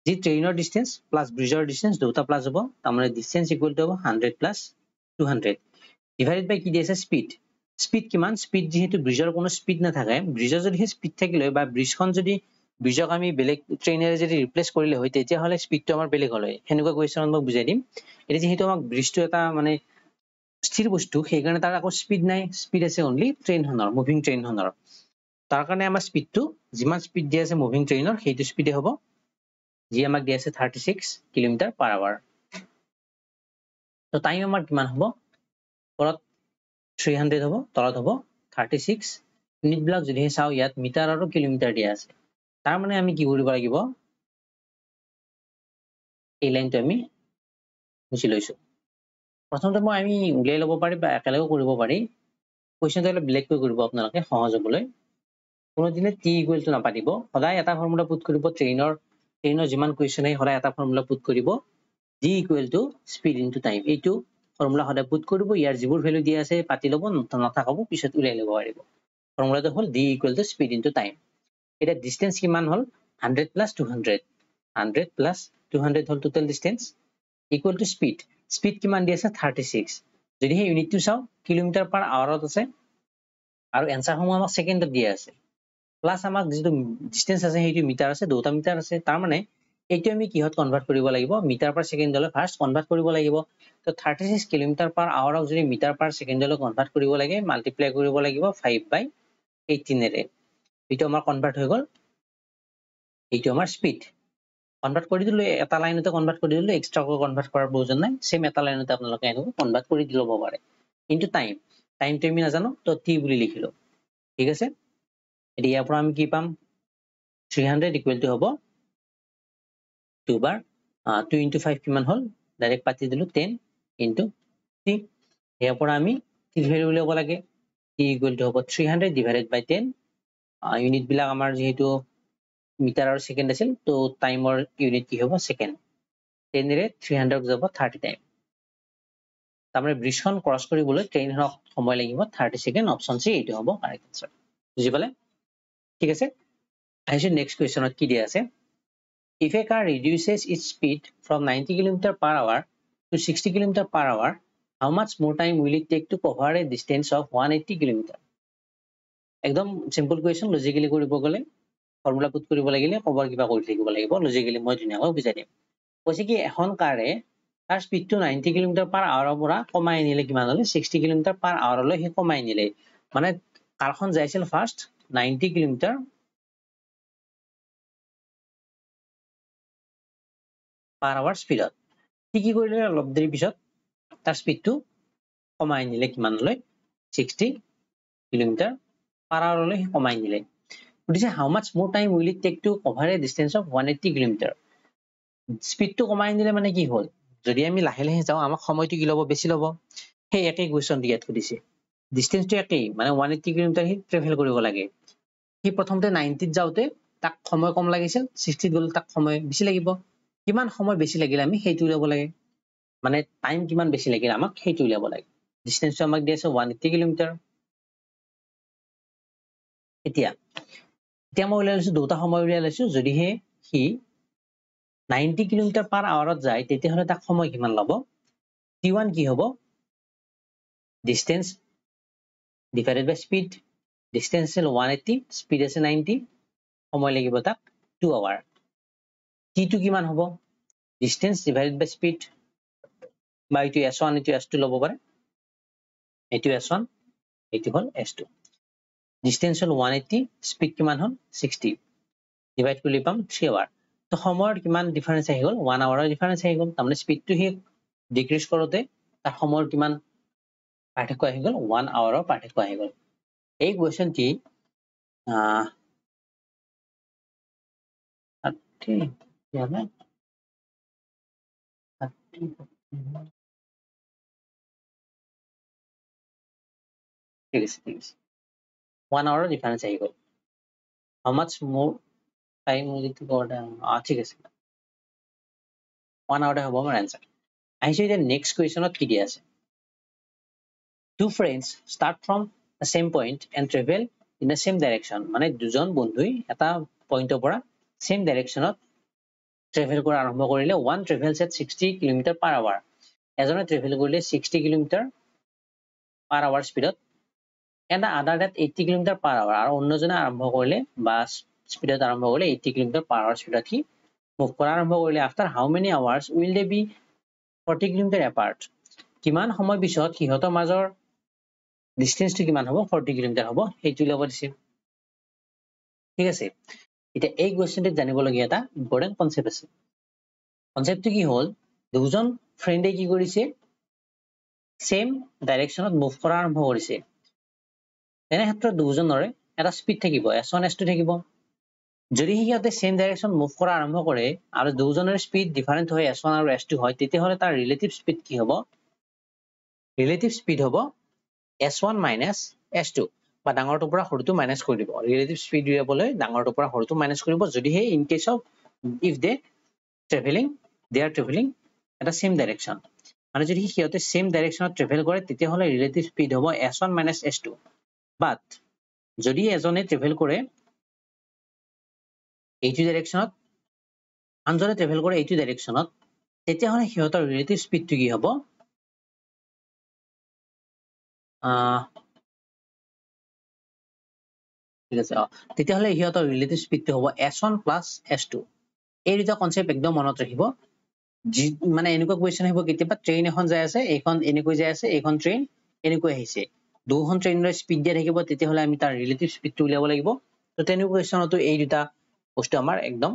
ji train or distance plus bridge or distance duta plus hobo tamare distance equal to hobo 100 plus 200 divided by ki diase speed speed kiman speed jehetu bridge or kono speed na thake bridge jodi he speed thakile ba bridge khon jodi bridge ok ami belek train er jodi replace korile hoy tetia hole speed to amar belek hole henuka question amok bujai dim eta jehetu amak bridge to eta mane স্থিৰ বস্তু সেই কাৰণে তাৰ আকৌ স্পিড নাই স্পিড আছে অনলি ট্ৰেইন হনৰ মুভিং ট্ৰেইন হনৰ তাৰ কাৰণে আমাৰ স্পিডটো যিমান স্পিড দিয়া আছে মুভিং ট্ৰেইনৰ সেইটো স্পিডে হ'ব যি আমাক দিয়া আছে 36 কিলোমিটাৰ পাৰ আৱাৰ তো টাইম আমাৰ কিমান হ'ব ওপৰত 300 হ'ব তলত হ'ব 36 ইউনিট বিলাক যদি চাও ইয়াত মিটাৰ আৰু কিলোমিটাৰ দিয়া আছে তাৰ মানে আমি কি কৰিব লাগিব এই লাইনটো আমি মুছি লৈছো প্ৰথমতে মই আমি উলিয়াই ল'ব পাৰি বা একেলগে কৰিব পাৰি কোৱেশ্চনটো অলপ ব্লেক কৰি কৰিব আপোনালোকে সহজ হ'বলৈ কোনো দিনে t ইকুৱেল টু নাপাতিব সদায় এটা ফৰ্মুলা পুট কৰিব ট্ৰেইনৰ যিমান কোৱেশ্চন আহে সদায় এটা ফৰ্মুলা পুট কৰিব g equal to speed into time এইটো ফৰ্মুলা সদায় পুট কৰিব ইয়াৰ যিবোৰ ভ্যালু দিয়া আছে পাতি ল'ব নাথাকাব পিছত উলিয়াই ল'ব পাৰিব ফৰ্মুলাটো হ'ল d equal to speed into time এটা ডিসটেন্স কিমান হ'ল 100 plus 200 100 plus 200 হ'ল total distance equal to speed speed কিমান দি আছে 36 যদি হে ইউনিটটো চাও কিলোমিটাৰ পাৰ আৱাৰত আছে আৰু এনসাৰ সমূহ আমাক সেকেন্ডত দিয়া আছে প্লাস আমাক যেটো ডিসটেন্স আছে হেইটো মিটাৰ আছে দুটা মিটাৰ আছে তাৰ মানে এইটো আমি কিহত কনভাৰ্ট কৰিব লাগিব মিটাৰ পাৰ সেকেন্ডলৈ ফাৰ্স্ট কনভাৰ্ট কৰিব লাগিব তো 36 কিলোমিটাৰ পাৰ আৱাৰক যদি মিটাৰ পাৰ সেকেন্ডলৈ কনভাৰ্ট কৰিব লাগে মাল্টিপ্লাই কৰিব লাগিব 5/18 এৰে এইটো আমাৰ কনভাৰ্ট হৈ গল এইটো আমাৰ স্পিড কনভাৰ্ট কৰি দিলে এটা লাইনতে কনভাৰ্ট কৰি দিলে এক্সট্ৰা কো কনভাৰ্ট কৰাৰ প্ৰয়োজন নাই সেম এটা লাইনতে আপোনালোকে এনো কনভাৰ্ট কৰি দিলব পাৰে কিন্তু টাইমটো আমি নাজানো তো t বুলি লিখিলো ঠিক আছে এতিয়া ইয়াৰ পৰা আমি কি পাম 300 ইকুৱেল টু হ'ব 2 বাৰ 2 into 5 কিমান হ'ল ডাইৰেক্ট পাতি দিলো 10 into 3 ইয়াৰ পৰা আমি কি ভ্যালু উলিয়াব লাগে t ইকুৱেল টু হ'ব 300 divided by 10 ইউনিট বিলাক আমাৰ যেহেতু মিটাৰ আৰু সেকেন্ড আছিল তো টাইমৰ ইউনিট কি হ'ব সেকেন্ড 10 ৰে 300 যাব 30 টাইম তাৰমানে ব্ৰিজখন ক্ৰছ কৰিবলৈ ট্ৰেইনখনক সময় লাগিব 30 সেকেন্ড অপচন সি এইটো হ'ব কাৰেক্ট আনসাৰ বুজি পালে ঠিক আছে আহিছো নেক্সট কোৱেশ্চনত কি দিয়া আছে if a car reduces its speed from 90 km per hour to 60 km per hour how much more time will it take to cover a distance of 180 km একদম সিম্পল কোৱেশ্চন লজিক্যালি কৰিব গলে ফৰ্মুলা পুট কৰিব লাগিলে কভাৰ কিবা কৰি থাকিব লাগিব লজিক্যালি মই ধুনীয়াকৈ বুজাই দিম কৈছে কি এখন কাৰে তাৰ স্পীডটো 90 km per hour পৰা কমাই নিলে কিমান হলে 60 km per hour লৈ হে কমাই নিলে মানে কাৰখন যাইছিল ফাৰ্স্ট 90 km per hour স্পীডত কি কৰিলে অলপ দেৰি পিছত তাৰ স্পীডটো কমাই নিলে কিমান লৈ 60 km per hour লৈ কমাই নিলে বুজিছে how much more time will it take to cover a distance of 180 km স্পীডটো কমাই নিলে মানে কি হ'ল যদি আমি লাহে লাহে যাও আমাক সময়টো কি লব বেছি লব হে একেই কোৱেশ্চন দিয়াত কৰিছে ডিসটেন্সটো একেই মানে 180 km হি ট্ৰেভেল কৰিব লাগে হি প্ৰথমতে 90 ত যাওতে তাক সময় কম লাগিছিল 60 গল তাক সময় বেছি লাগিব কিমান সময় বেছি লাগিল আমি হেইটো লব লাগে মানে টাইম কিমান বেছি লাগিল আমাক হেইটো লব লাগে ডিসটেন্সটো আমাক দিছে 180 km এতিয়া মই উলাইছো দুটা সময় উলাইছো যদি হে হি 90 km per hour যায় তেতিয়া হলে তাক সময় কিমান লব t1 কি হ'ব distance divided by speed distance is 180 speed is 90 সময় লাগিব তাক 2 hour t2 কিমান হ'ব distance divided by speed by to s1 to s2 লব পাৰে এটো s1 এটো হল s2 distance হল 180 speed কিমান হল 60 divide কৰিলে পাম 3 hour তো সময়ৰ কিমান ডিফাৰেন্স আহি গল 1 hour ডিফাৰেন্স আহি গল তাৰমানে স্পীডটো হি ডিক্ৰিজ কৰোতে তাৰ সময়ৰ কিমান পাৰ্থক্য আহি গল 1 hour পাৰ্থক্য আহি গল এই কোৱেশ্চনটি ঠিক আছে ঠিক আছে 1 hour ডিফাৰেন্স আহি গল how much more time will it go ঠিক আছে 1 hour হ'ব মোৰ आंसर আহিছে এতিয়া নেক্সট কোৱেশ্চনত কি দিয়া আছে two friends start from the same point and travel in the same direction মানে দুজন বন্ধুই এটা পইণ্টৰ পৰা same directionত travel কৰা আৰম্ভ কৰিলে one travels at 60 km per hour এজনে travel কৰিলে 60 km per hour স্পীডত and the other at 80 km per hour আৰু অন্যজনে আৰম্ভ কৰিলে বা স্পীডত আৰম্ভ কৰিলে 80 km per hour স্পীডত কি মুভ কৰা আৰম্ভ কৰিলে after how many hours will they be 40 km apart কিমান সময় পিছত কিহতৰ মাজৰ ডিসটেন্সটো কিমান হ'ব 40 km হ'ব হেইটো লব দিছে ঠিক আছে এটা এই কোৱেশ্চনটো জানিব লগিয়া এটা ইম্পৰ্টেন্ট কনসেপ্ট আছে কনসেপ্টটো কি হ'ল দুজন ফ্ৰেণ্ডে কি কৰিছে সেম ডাইৰেকচনত মুভ কৰা আৰম্ভ কৰিছে এনে ক্ষেত্ৰত দুজনৰে এটা স্পীড থাকিব s1 s2 থাকিব যদি হিয়াতে সেম ডাইৰেকচন মুভ কৰা আৰম্ভ কৰে আৰু দুজনৰ স্পীড ডিফাৰেন্ট হয় s1 আৰু s2 হয় তেতিয়া হলে তাৰ ৰিলেটিভ স্পীড কি হ'ব ৰিলেটিভ স্পীড হ'ব s1 minus s2 বা ডাঙৰটোৰ পৰা সৰুটো মাইনাস কৰি দিব ৰিলেটিভ স্পীড উলিয়াবলৈ ডাঙৰটোৰ পৰা সৰুটো মাইনাস কৰিব যদি হে in case of if they are traveling at the same direction মানে যদি হিয়তে সেম ডাইৰেকচনত ট্ৰেভেল কৰে তেতিয়া হলে ৰিলেটিভ স্পীড হ'ব s1 minus s2 বাট যদি এজনে ট্ৰেভেল কৰে এইটো ডাইৰেকচনত আনজনে ট্ৰেভেল কৰে এইটো ডাইৰেকচনত তেতিয়া হলে হিয়তৰ ৰিলেটিভ স্পীডটো কি হ'ব ঠিক আছে তেতিয়া হলে হিয়তৰ ৰিলেটিভ স্পীডটো হ'ব s1 plus s2 এই দুটা কনসেপ্ট একদম মনত ৰাখিব মানে এনেকুৱা কোৱেশ্চন আহিব কেতিয়াবা ট্ৰেইন এখন যায় আছে এইখন এনেকৈ যায় আছে এইখন ট্ৰেইন এনেকৈ আহিছে দুখন ট্ৰেইনৰ স্পীড দিয়া থাকিব তেতিয়া হলে আমি তাৰ ৰিলেটিভ স্পীডটো উলিয়াব লাগিব তো তেনেকুৱা কোৱেশ্চনটো এই দুটা বস্তু আমাৰ একদম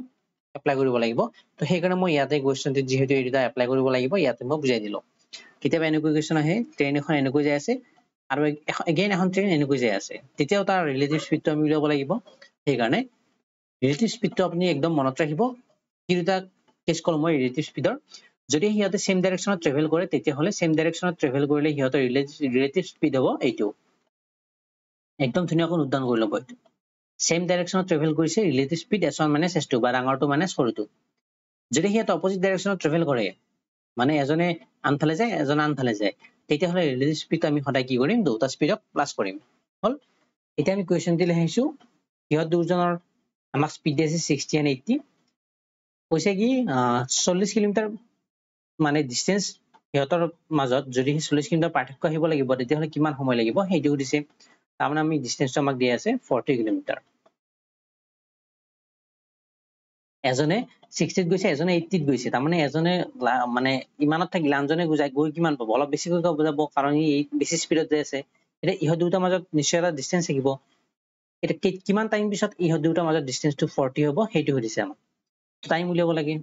এপ্লাই কৰিব লাগিব তো সেইকাৰণে মই ইয়াতে কোৱেশ্চনটো যেহেতু এই দুটা এপ্লাই কৰিব লাগিব ইয়াতে মই বুজাই দিলো কেতিয়াবা এনেকুৱা কোৱেশ্চন আহে ট্ৰেইন এখন এনেকৈ যায় আছে আৰু এগেইন এখন ট্ৰেইন এনেকৈ যায় আছে তেতিয়াও তাৰ ৰিলেটিভ স্পীডটো আমি উলিয়াব লাগিব সেইকাৰণে ৰিলেটিভ স্পীডটো আপুনি একদম মনত ৰাখিব কি দুটা কেছ কল মই ৰিলেটিভ স্পীডৰ যদি হিয়াতে সেম ডাইৰেকচনত ট্ৰেভেল কৰে তেতিয়া হলে সেম ডাইৰেকচনত ট্ৰেভেল কৰিলে হিয়তৰ ৰিলেটিভ স্পীড হ'ব এইটো একদম ধুনীয়াকৈ উদ্ধান কৰি ল'ব এইটো সেম ডাইৰেকচনত ট্ৰেভেল কৰিছে relative speed s1 minus s2 বা ডাঙৰটো minus সৰুটো যদি হিয়ত অপজিট ডাইৰেকচনত ট্ৰেভেল কৰে মানে এজনে আনফালে যায় এজনে আনফালে যায় তেতিয়াহ'লে ৰিলেটিভ স্পীড আমি সদায় কি কৰিম দুটা স্পীডক প্লাছ কৰিম হল এতিয়া আমি কুৱেশ্যন দিলে আহিছো ইহঁত দুজনৰ আমাক স্পীড আছে 60 and 80 কৈছে কি 40 কিলোমিটাৰ মানে ডিসটেন্স ইহঁতৰ মাজত যদি 40 কিলোমিটাৰ পাৰ্থক্য আহিব লাগিব তেতিয়াহ'লে কিমান সময় লাগিব সেইটো দিছে তাৰমানে আমি ডিসটেন্সটো আমাক দিয়া আছে 40 কিলোমিটাৰ এজনে 60 ত গৈছে এজনে 80 ত গৈছে তাৰমানে এজনে মানে ইমানত থাকিলে আনজনে গুজাই গৈ কিমান পাব অলপ বেছিকৈ বুজাব কাৰণ ই বেছি স্পীডত যাই আছে এটা ইহ দুটাৰ মাজত নিশ্চয় এটা ডিসটেন্স থাকিব এটা কিমান টাইম পিছত ইহ দুটাৰ মাজত ডিসটেন্সটো 40 হ'ব সেইটো সুধিছে আমাক টাইম উলিয়াব লাগে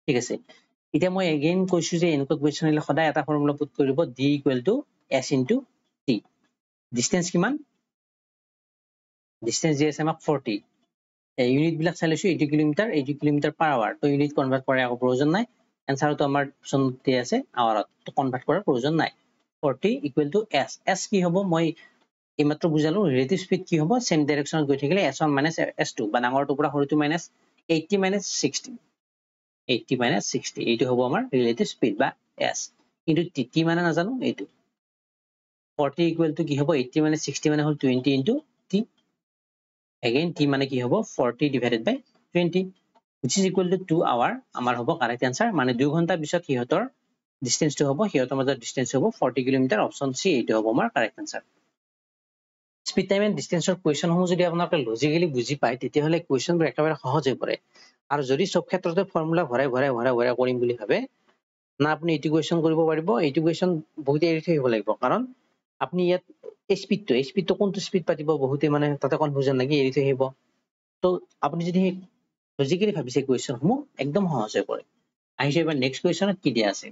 ঠিক আছে এতিয়া মই এগেইন কৈছো যে এনেকুৱা কোৱেশ্চন আহিলে সদায় এটা ফৰ্মুলা পুট কৰিব d = s * t ডিসটেন্স কিমান ডিসটেন্স দি আছে আমাক 40 ইউনিট বিলাক চাইছো 80 কিলোমিটাৰ পাৰ আৱাৰ তো ইউনিট কনভাৰ্ট কৰাৰ একো প্ৰয়োজন নাই এনসাৰটো আমাৰ অপচন দি আছে আৱাৰত তো কনভাৰ্ট কৰাৰ প্ৰয়োজন নাই 40 = s s কি হ'ব মই এইমাত্ৰ বুজালো ৰিলেটিভ স্পীড কি হ'ব সেম ডাইৰেকশনত গৈ থাকিলে s1 - s2 বা ডাঙৰটো পৰা সৰুটো - 80 - 60 80 - 60 এইটো হ'ব আমাৰ ৰিলেটিভ স্পীড বা s কিন্তু tt মানে নাজানো এইটো 40 কি হ'ব 80 - 60 হ'ল 20 * t again t মানে কি হ'ব 40 / 20 which is equal to 2 hour আমাৰ হ'ব কাৰেক্ট आंसर মানে 2 ঘন্টা পিছত হিহতৰ ডিসটেন্সটো হ'ব হিহতৰ মাজত ডিসটেন্স হ'ব 40 কিলোমিটাৰ অপচন সি এইটো হ'ব আমাৰ correct answer speed time and ডিসটেন্সৰ কোৱেশ্চন সমূহ যদি আপোনালোকে লজিক্যালি বুজি পায় তেতিয়াহলে কোৱেশ্চনবোৰ একেবাৰে সহজ হৈ পৰে আৰু যদি সব ক্ষেত্ৰতে ফৰ্মুলা ভৰাই কৰিম বুলি ভাবে না আপুনি এইটো কোৱেশ্চন কৰিব পাৰিব এইটো কোৱেশ্চন বহুত এৰি থৈব লাগিব কাৰণ আপুনি ইয়াত স্পীডটো কোনটো স্পীড পাতিব বহুতে মানে তাতে কনফিউজন লাগি এৰি থৈ আহিব তো আপুনি যদি লজিক্যালি ভাবিছে কোৱেশ্চন সমূহ একদম সহজ হৈ পৰে আহিছে এবাৰ নেক্সট কোৱেশ্চনত কি দিয়া আছে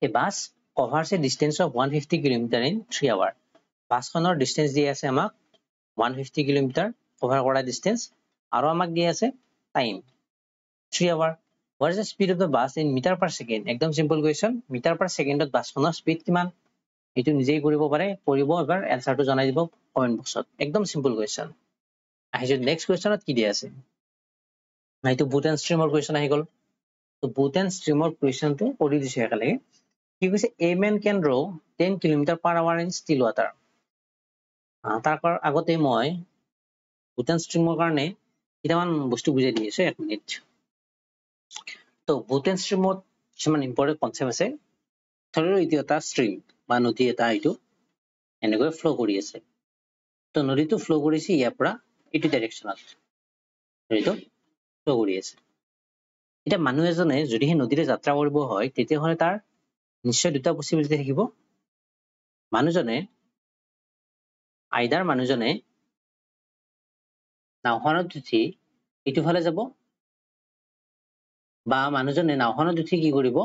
A bus covers a distance of 150 km in 3 hours বাসখনৰ distance দিয়া আছে আমাক 150 কিলোমিটাৰ কভাৰ কৰা ডিসটেন্স আৰু আমাক দিয়া আছে time 3 hours what is the speed of the bus in meter per second একদম সিম্পল কোৱেশ্চন মিটাৰ পাৰ সেকেন্ডত বাসখনৰ স্পীড কিমান এটো নিজেই কৰিব পাৰে কৰিব এবাৰ এনসাৰটো জনাই দিব কমেন্ট বক্সত একদম সিম্পল কোৱেশ্চন আহিছে নেক্সট কোৱেশ্চনত কি দিয়া আছে এইটো বুট এন্ড ষ্ট্ৰীমৰ কোৱেশ্চন আহি গল তো বুট এন্ড ষ্ট্ৰীমৰ কোৱেশ্চনটো কৰি দিছে একেলগে কি কৈছে a man can row 10 km/h in still water তাৰ আগতে মই বুট এন্ড ষ্ট্ৰীমৰ কাৰণে কিমান বস্তু বুজাই দি আছো 1 মিনিট তো বুট এন্ড ষ্ট্ৰীমত কিছুমান ইম্পৰ্টেন্ট কনসেপ্ট আছে ধৰিলো এইটো এটা ষ্ট্ৰীম বা নদী এটা এইটো এনেকৈ ফ্লো কৰি আছে তো নদীটো ফ্লো কৰিছে ইয়াৰ পৰা এইটো ডাইৰেকশনত নদীটো ফ্লো কৰি আছে এটা মানুহ এজনে যদি হে নদীৰে যাত্ৰা কৰিব হয় তেতিয়াহলে তাৰ নিশ্চয় দুটা পসিবিলিটি থাকিব মানুহজনে আইদাৰ মানুহজনে নাওখনত উঠি ইটো ফালে যাব বা মানুহজনে নাওখনত উঠি কি কৰিব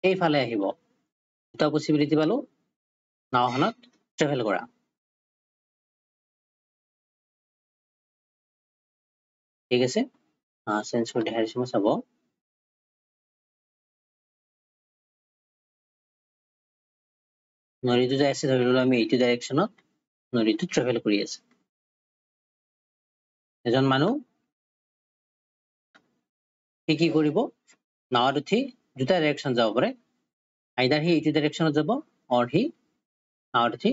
এই ফালে আহিব দুটা পসিবিলিটি পালো নাওখনত ট্ৰেভেল কৰা ঠিক আছে চেঞ্জ কৰি দেখাইছো মই চাব নদীটো যাই আছে ধৰিলো আমি এইটো ডাইৰেকশনত নদীটো ট্ৰেভেল কৰি আছে এজন মানুহ কি কৰিব নাওত উঠি দুটা ডাইৰেকশন যাব পাৰে আইদাৰ হি এইটো ডাইৰেকশনত যাব অৰ হি নাওত উঠি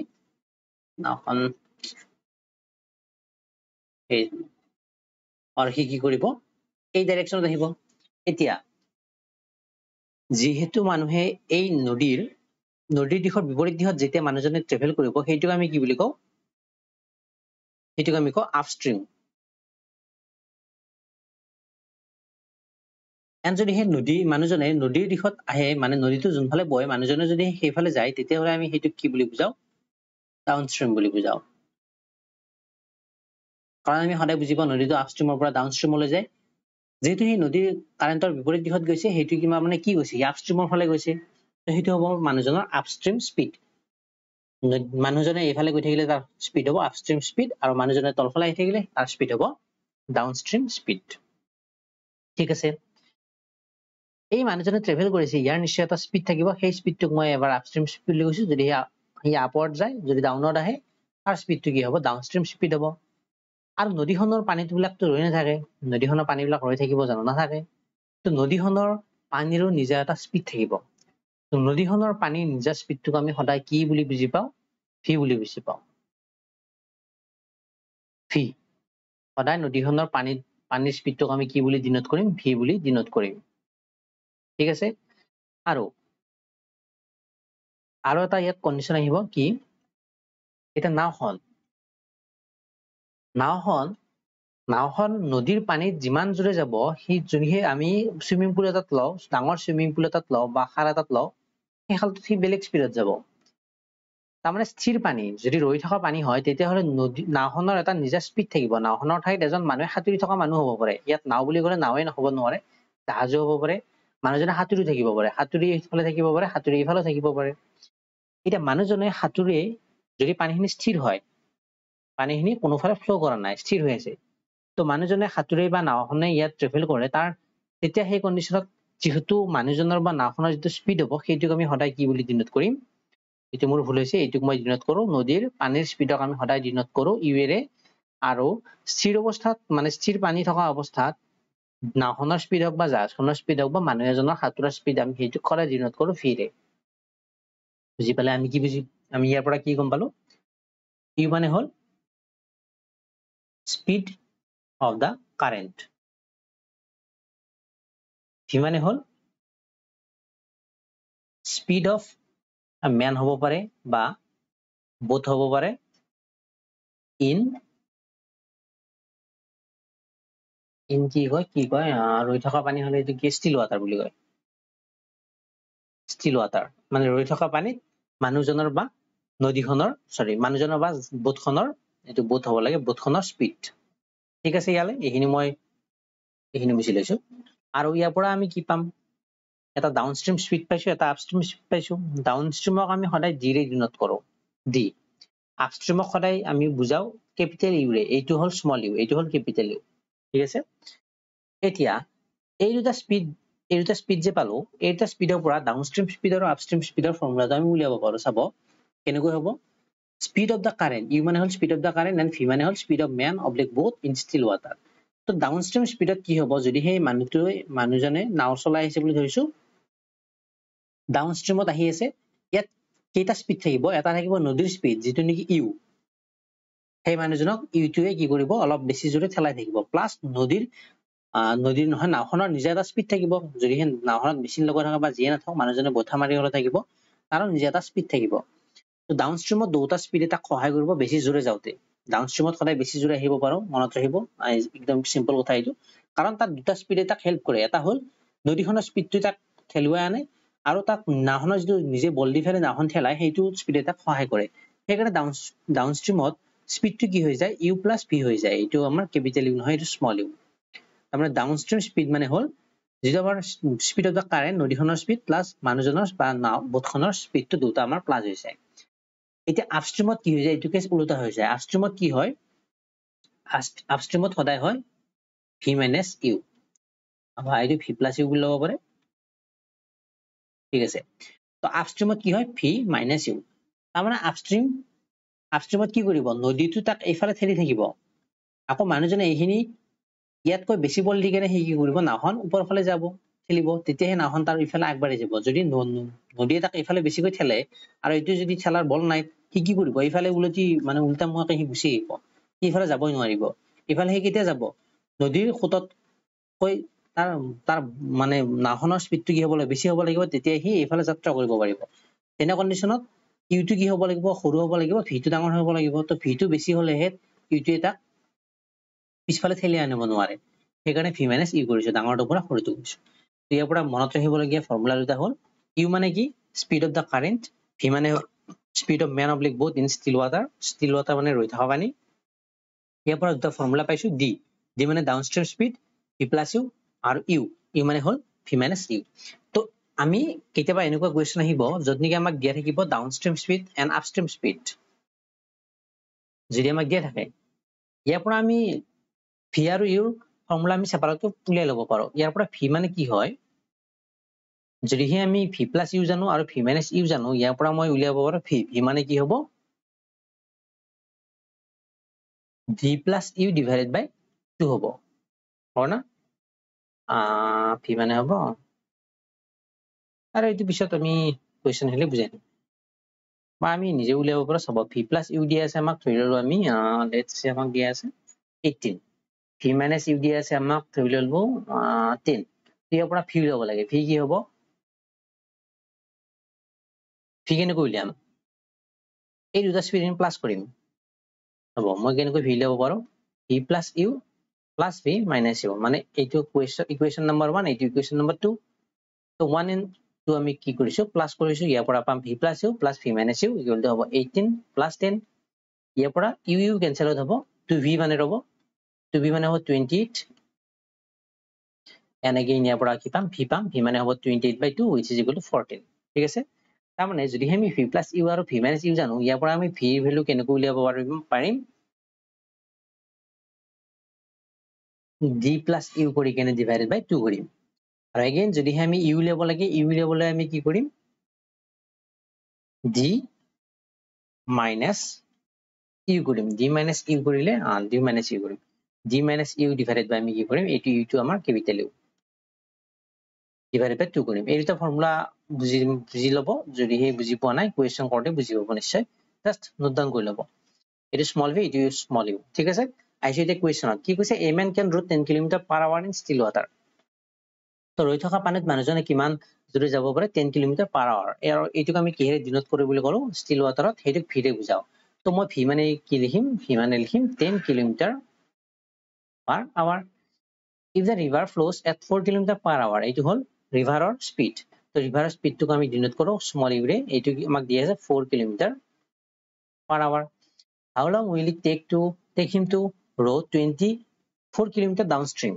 নাওখন অৰ হি কি কৰিব এই ডাইৰেকশনত আহিব এতিয়া যেহেতু মানুহে এই নদীৰ দিশৰ বিপৰীত দিশত যেতিয়া মানুহজনে ট্ৰেভেল কৰিব সেইটো আমি কি বুলি কওঁ সেইটো আমি কওঁ আপষ্ট্ৰীম এন যদি হে মানুহজনে নদীৰ দিশত আহে মানে নদীটো যোনফালে বয় মানুহজনে যদি সেইফালে যায় তেতিয়াহলে আমি সেইটো কি বুলি বুজাও ডাউনষ্ট্ৰীম বুলি বুজাও কাৰণ আমি সদায় বুজি পাওঁ নদীটো আপষ্ট্ৰীমৰ পৰা ডাউনষ্ট্ৰীমলৈ যায় যেহেতু সেই নদীৰ কাৰেন্টৰ বিপৰীত দিশত গৈছে সেইটো কিমান মানে কি গৈছে আপষ্ট্ৰীমৰ ফালে গৈছে তো সেইটো হ'ব মানুহজনৰ আপষ্ট্ৰীম স্পীড মানুহজনে এইফালে গৈ থাকিলে তাৰ স্পীড হ'ব আপষ্ট্ৰীম স্পীড আৰু মানুহজনে তলফালে আহি থাকিলে তাৰ স্পীড হ'ব ডাউনষ্ট্ৰীম স্পীড ঠিক আছে এই মানুহজনে ট্ৰেভেল কৰিছে ইয়াৰ নিশ্চয় এটা স্পীড থাকিব সেই স্পীডটোক মই এবাৰ আপষ্ট্ৰীম স্পীড বুলি কৈছো যদি হি আপৱাৰ্ড যায় যদি ডাউনত আহে তাৰ স্পীডটো কি হ'ব ডাউনষ্ট্ৰীম স্পীড হ'ব আৰু নদীখনৰ পানীবিলাকটো ৰৈ নাথাকে নদীখনৰ পানীবিলাক ৰৈ থাকিব জানো নাথাকে তো নদীখনৰ পানীৰো নিজা এটা স্পীড থাকিব তো নদীখনৰ পানীৰ নিজা স্পীডটোক আমি সদায় কি বুলি বুজি পাওঁ ভি বুলি বুজি পাওঁ ভি সদায় নদীখনৰ পানীৰ স্পীডটোক আমি কি বুলি ডিনোট কৰিম ভি বুলি ডিনোট কৰিম ঠিক আছে আৰু এটা ইয়াত কন্ডিশন আহিব কি এটা নাওখন নদীৰ পানীত যিমান জোৰে যাব সেই আমি সুইমিং পুল এটাত লওঁ ডাঙৰ সুইমিং পুল এটাত লওঁ বা খাল এটাত লওঁ সেই খালটোত সি বেলেগ স্পীডত যাব তাৰমানে স্থিৰ পানী যদি ৰৈ থকা পানী হয় তেতিয়াহ'লে নাওখনৰ এটা নিজা স্পীড থাকিব নাওখনৰ ঠাইত এজন মানুহে সাঁতুৰি থকা মানুহ হ'ব পাৰে ইয়াত নাও বুলি ক'লে নাওৱে নহ'ব নোৱাৰে জাহাজো হ'ব পাৰে মানুহজনে সাঁতুৰি থাকিব পাৰে সাঁতুৰি ইফালে থাকিব পাৰে সাঁতুৰি ইফালে থাকিব পাৰে এতিয়া মানুহজনে সাঁতুৰি যদি পানীখিনি স্থিৰ হয় পানীখিনি কোনোফালে ফ্ল' কৰা নাই স্থিৰ হৈ আছে তো মানুহজনে সাঁতুৰি বা নাওখনে ইয়াত ট্ৰেভেল কৰে তেতিয়া সেই কণ্ডিশ্যনত যিহেতু মানুহজনৰ বা নাওখনৰ যিটো স্পীড হ'ব সেইটোক আমি সদায় কি বুলি ডিনোট কৰিম এইটো মোৰ ভুল হৈছে এইটোক মই ডিনোট কৰোঁ নদীৰ পানীৰ স্পীডক আমি সদায় ডিনোট কৰোঁ ইউৰে আৰু স্থিৰ অৱস্থাত মানে স্থিৰ পানী থকা অৱস্থাত নাওখনৰ স্পীড হওক বা জাহাজখনৰ স্পীড হওক বা মানুহ এজনৰ সাঁতোৰাৰ স্পীড আমি সেইটোক সদায় ডিনোট কৰোঁ ভিৰে বুজি পালে আমি ইয়াৰ পৰা কি গম পালো ইউ মানে হ'ল speed of the current V মানে হ'ল স্পীড অফ a man হ'ব পাৰে বা boat হ'ব পাৰে in কি কয় ৰৈ থকা পানী হ'লে এইটো কি still water বুলি কয় still water মানে ৰৈ থকা পানীত মানুহজনৰ বা নদীখনৰ মানুহজনৰ বা boatখনৰ এইটো boat হ'ব লাগে boatখনৰ স্পীড ঠিক আছে ইয়ালে এইখিনি বুজি লৈছো আৰু ইয়াৰ পৰা আমি কি পাম এটা ডাউনষ্ট্ৰীম স্পীড পাইছো এটা আপষ্ট্ৰীম স্পীড পাইছো ডাউনষ্ট্ৰীমক আমি সদায় ডি ৰে ডিনোট কৰোঁ ডি আপষ্ট্ৰীমক সদায় আমি বুজাও কেপিটেল ইউৰে এইটো হ'ল স্মল ইউ এইটো হ'ল কেপিটেল ইউ ঠিক আছে এতিয়া এই দুটা স্পীড যে পালো এই দুটা স্পীডৰ পৰা ডাউনষ্ট্ৰীম স্পীড আৰু আপষ্ট্ৰীম স্পীডৰ ফৰ্মুলাটো আমি উলিয়াব পাৰো চাব কেনেকৈ হ'ব speed of the current u মানে হ'ল speed of the current and v মানে হ'ল speed of man oblique boat in still water তো ডাউনষ্ট্ৰীম স্পীডত কি হ'ব যদি সেই মানুহজনে নাও চলাই আহিছে বুলি ধৰিছো ডাউনষ্ট্ৰীমত আহি আছে ইয়াত কেইটা স্পীড থাকিব এটা থাকিব নদীৰ স্পীড যিটো নেকি ইউ সেই মানুহজনক ইউটোৱে কি কৰিব অলপ বেছি জোৰে ঠেলাই থাকিব প্লাছ নদীৰ নহয় নাওখনৰ নিজা এটা স্পীড থাকিব যদি সেই নাওখনত মেচিন লগাই থকা বা যিয়ে নাথাকক মানুহজনে বঠা মাৰি হ'লে থাকিব কাৰণ নিজা এটা স্পীড থাকিব তো ডাউনষ্ট্ৰীমত দুটা স্পীডে তাক সহায় কৰিব বেছি জোৰে যাওঁতে ডাউনষ্ট্ৰীমত সদায় বেছি জোৰে আহিব পাৰো মনত ৰাখিব একদম চিম্পল কথা এইটো কাৰণ তাত দুটা স্পীডে তাক হেল্প কৰে এটা হ'ল নদীখনৰ স্পীডটো তাক ঠেলুৱাই আনে আৰু তাক নাওখনৰ যিটো নিজে বল দি ফেলে নাওখন ঠেলাই সেইটো স্পীডে তাক সহায় কৰে সেইকাৰণে ডাউনষ্ট্ৰীমত স্পীডটো কি হৈ যায় ইউ প্লাছ ভি হৈ যায় এইটো আমাৰ কেপিটেল ইউ নহয় এইটো স্মল ইউ তাৰমানে ডাউনষ্ট্ৰীম স্পীড মানে হ'ল যিটো আমাৰ স্পীড অফ দ্য কাৰেণ্ট নদীখনৰ স্পীড প্লাছ মানুহজনৰ বা নাও বোটখনৰ স্পীডটো দুটা আমাৰ প্লাছ হৈ যায় এতিয়া আপষ্ট্ৰীমত কি হৈ যায় এইটো কেছ ওলোটা হৈ যায় আপষ্ট্ৰীমত কি হয় আপষ্ট্ৰীমত সদায় হয় ভি মাইনাছ ইউ এইটো ভি প্লাছ ইউ বুলি ল'ব পাৰে ঠিক আছে তো আপষ্ট্ৰীমত কি হয় ভি মাইনাছ ইউ তাৰমানে আপষ্ট্ৰীমত কি কৰিব নদীটো তাক এইফালে ঠেলি থাকিব আকৌ মানুহজনে এইখিনি ইয়াতকৈ বেছি বল দি কেনে সি কি কৰিব নাওখন ওপৰৰ ফালে যাব ঠেলিব তেতিয়াহে নাওখন তাৰ ইফালে আগবাঢ়ি যাব যদি নদীয়ে তাক এইফালে বেছিকৈ ঠেলে আৰু এইটো যদি ঠেলাৰ বল নাই সি কি কৰিব এইফালে উল্টা মুৱাকে সি গুচি আহিব সি ইফালে যাবই নোৱাৰিব ইফালে সি কেতিয়া যাব নদীৰ সোঁততকৈ তাৰ মানে নাওখনৰ স্পীডটো কি হ'ব লাগিব বেছি হ'ব লাগিব তেতিয়া সি এইফালে যাত্ৰা কৰিব পাৰিব তেনে কণ্ডিশ্যনত ইউটো কি হ'ব লাগিব সৰু হ'ব লাগিব ভিটো ডাঙৰ হ'ব লাগিব তো ভিটো বেছি হ'লেহে ইউটোৱে তাক পিছফালে ঠেলি আনিব নোৱাৰে সেইকাৰণে ভি মাইনাছ ইউ কৰিছো ডাঙৰটোৰ পৰা সৰুটো কৰিছো ইয়াৰ পৰা মনত ৰাখিবলগীয়া ফৰ্মুলা দুটা হ'ল ইউ মানে কি speed of the current v মানে speed of man oblique boat in still water মানে ৰৈ থকা পানী ইয়াৰ পৰা দুটা ফৰ্মুলা পাইছো ডি মানে downstream speed v plus u আৰু ইউ মানে হ'ল ভি মাইনাছ ইউ তো আমি কেতিয়াবা এনেকুৱা কুৱেশ্যন আহিব য'ত নেকি আমাক দিয়া থাকিব downstream speed and upstream speed যদি আমাক দিয়া থাকে ইয়াৰ পৰা আমি ভি আৰু ইউৰ ফৰ্মুলা আমি ছেপাৰেটকৈ উলিয়াই ল'ব পাৰো ইয়াৰ পৰা ভি মানে কি হয় যদিহে আমি ভি প্লাছ ইউ জানো আৰু ভি মাইনাছ ইউ জানো ইয়াৰ পৰা মই উলিয়াব পাৰো ভি মানে কি হ'ব ভি প্লাছ ইউ ডিভাইডেড বাই 2 হ'ব হয় না ভি মানে হ'ব আৰু এইটো পিছত আমি কুৱেশ্যন আহিলে বুজাই দিম বা আমি নিজে উলিয়াব পাৰো চাব ভি প্লাছ ইউ দিয়া আছে আমাক ধৰি ললো আমি লেটছ সে আমাক দিয়া আছে 18 ভি মাইনাছ ইউ দিয়া আছে আমাক ধৰি ললো 10 ইয়াৰ পৰা ভি উলিয়াব লাগে ভি কি হ'ব ভি কেনেকৈ উলিয়াম এই দুটা স্পীড প্লাছ কৰিম হ'ব মই কেনেকৈ ভি উলিয়াব পাৰো v plus u plus v minus u মানে এইটো ইকুৱেশ্যন নম্বৰ 1 এইটো ইকুৱেশ্যন নম্বৰ 2 তো 1 and 2 আমি কি কৰিছো প্লাছ কৰিছো ইয়াৰ পৰা পাম v plus u plus v minus u equal to হ'ব 18 প্লাছ 10 ইয়াৰ পৰা ইউ ইউ কেনসেল হ'ব 2v মানে ৰব 2v মানে হ'ব 28 and again ইয়াৰ পৰা কি পাম ভি মানে হ'ব 28/2 which is equal to 14 ঠিক আছে তাৰ মানে যদি আমি ভি প্লাছ ইউ আৰু ভি মাইনাছ ইউ জানো ইয়াৰ পৰা আমি ভি ভ্যালু কেনেকৈ উলিয়াব পাৰিম d plus u কৰি কেনে divided by 2 কৰিম আৰু again যদি আমি u উলিয়াব লাগে u উলিয়াবলৈ আমি কি কৰিম d minus u কৰিম d minus u কৰিলে d minus u কৰিম d minus u divided by আমি কি কৰিম এইটো u টো আমাৰ capital u divided by 2 কৰিম এই দুটা ফৰ্মুলা বুজি লব যদি হে বুজি পোৱা নাই কোৱেশ্চন কৰতে বুজি পাব নিশ্চয় জাস্ট নোট ডাউন কৰি লব এটো স্মল v এটো স্মল u ঠিক আছে আইছো এটা কোৱেশ্চনত কি কৈছে a man can row 10 km per hour in still water তো ৰৈ থকা পানীত মানুহজনে কিমান জোৰে যাব পাৰে 10 km per hour আৰু এইটোক আমি কিহেৰে ডিনোট কৰো বুলি কলো ষ্টিল ওয়াটাৰত হেতুক ভিৰে বুজাও তো মই ভি মানে কি লিখিম ভি মানে লিখিম 10 km per hour if the river flows at 4 km per hour এইটো হল ৰিভাৰৰ স্পিড তো ৰিভাৰৰ স্পিডটোক আমি ডিনোট কৰো স্মল ইউ ৰে এইটো আমাক দিয়া আছে 4 km per hour how long will it take him to row 24 km downstream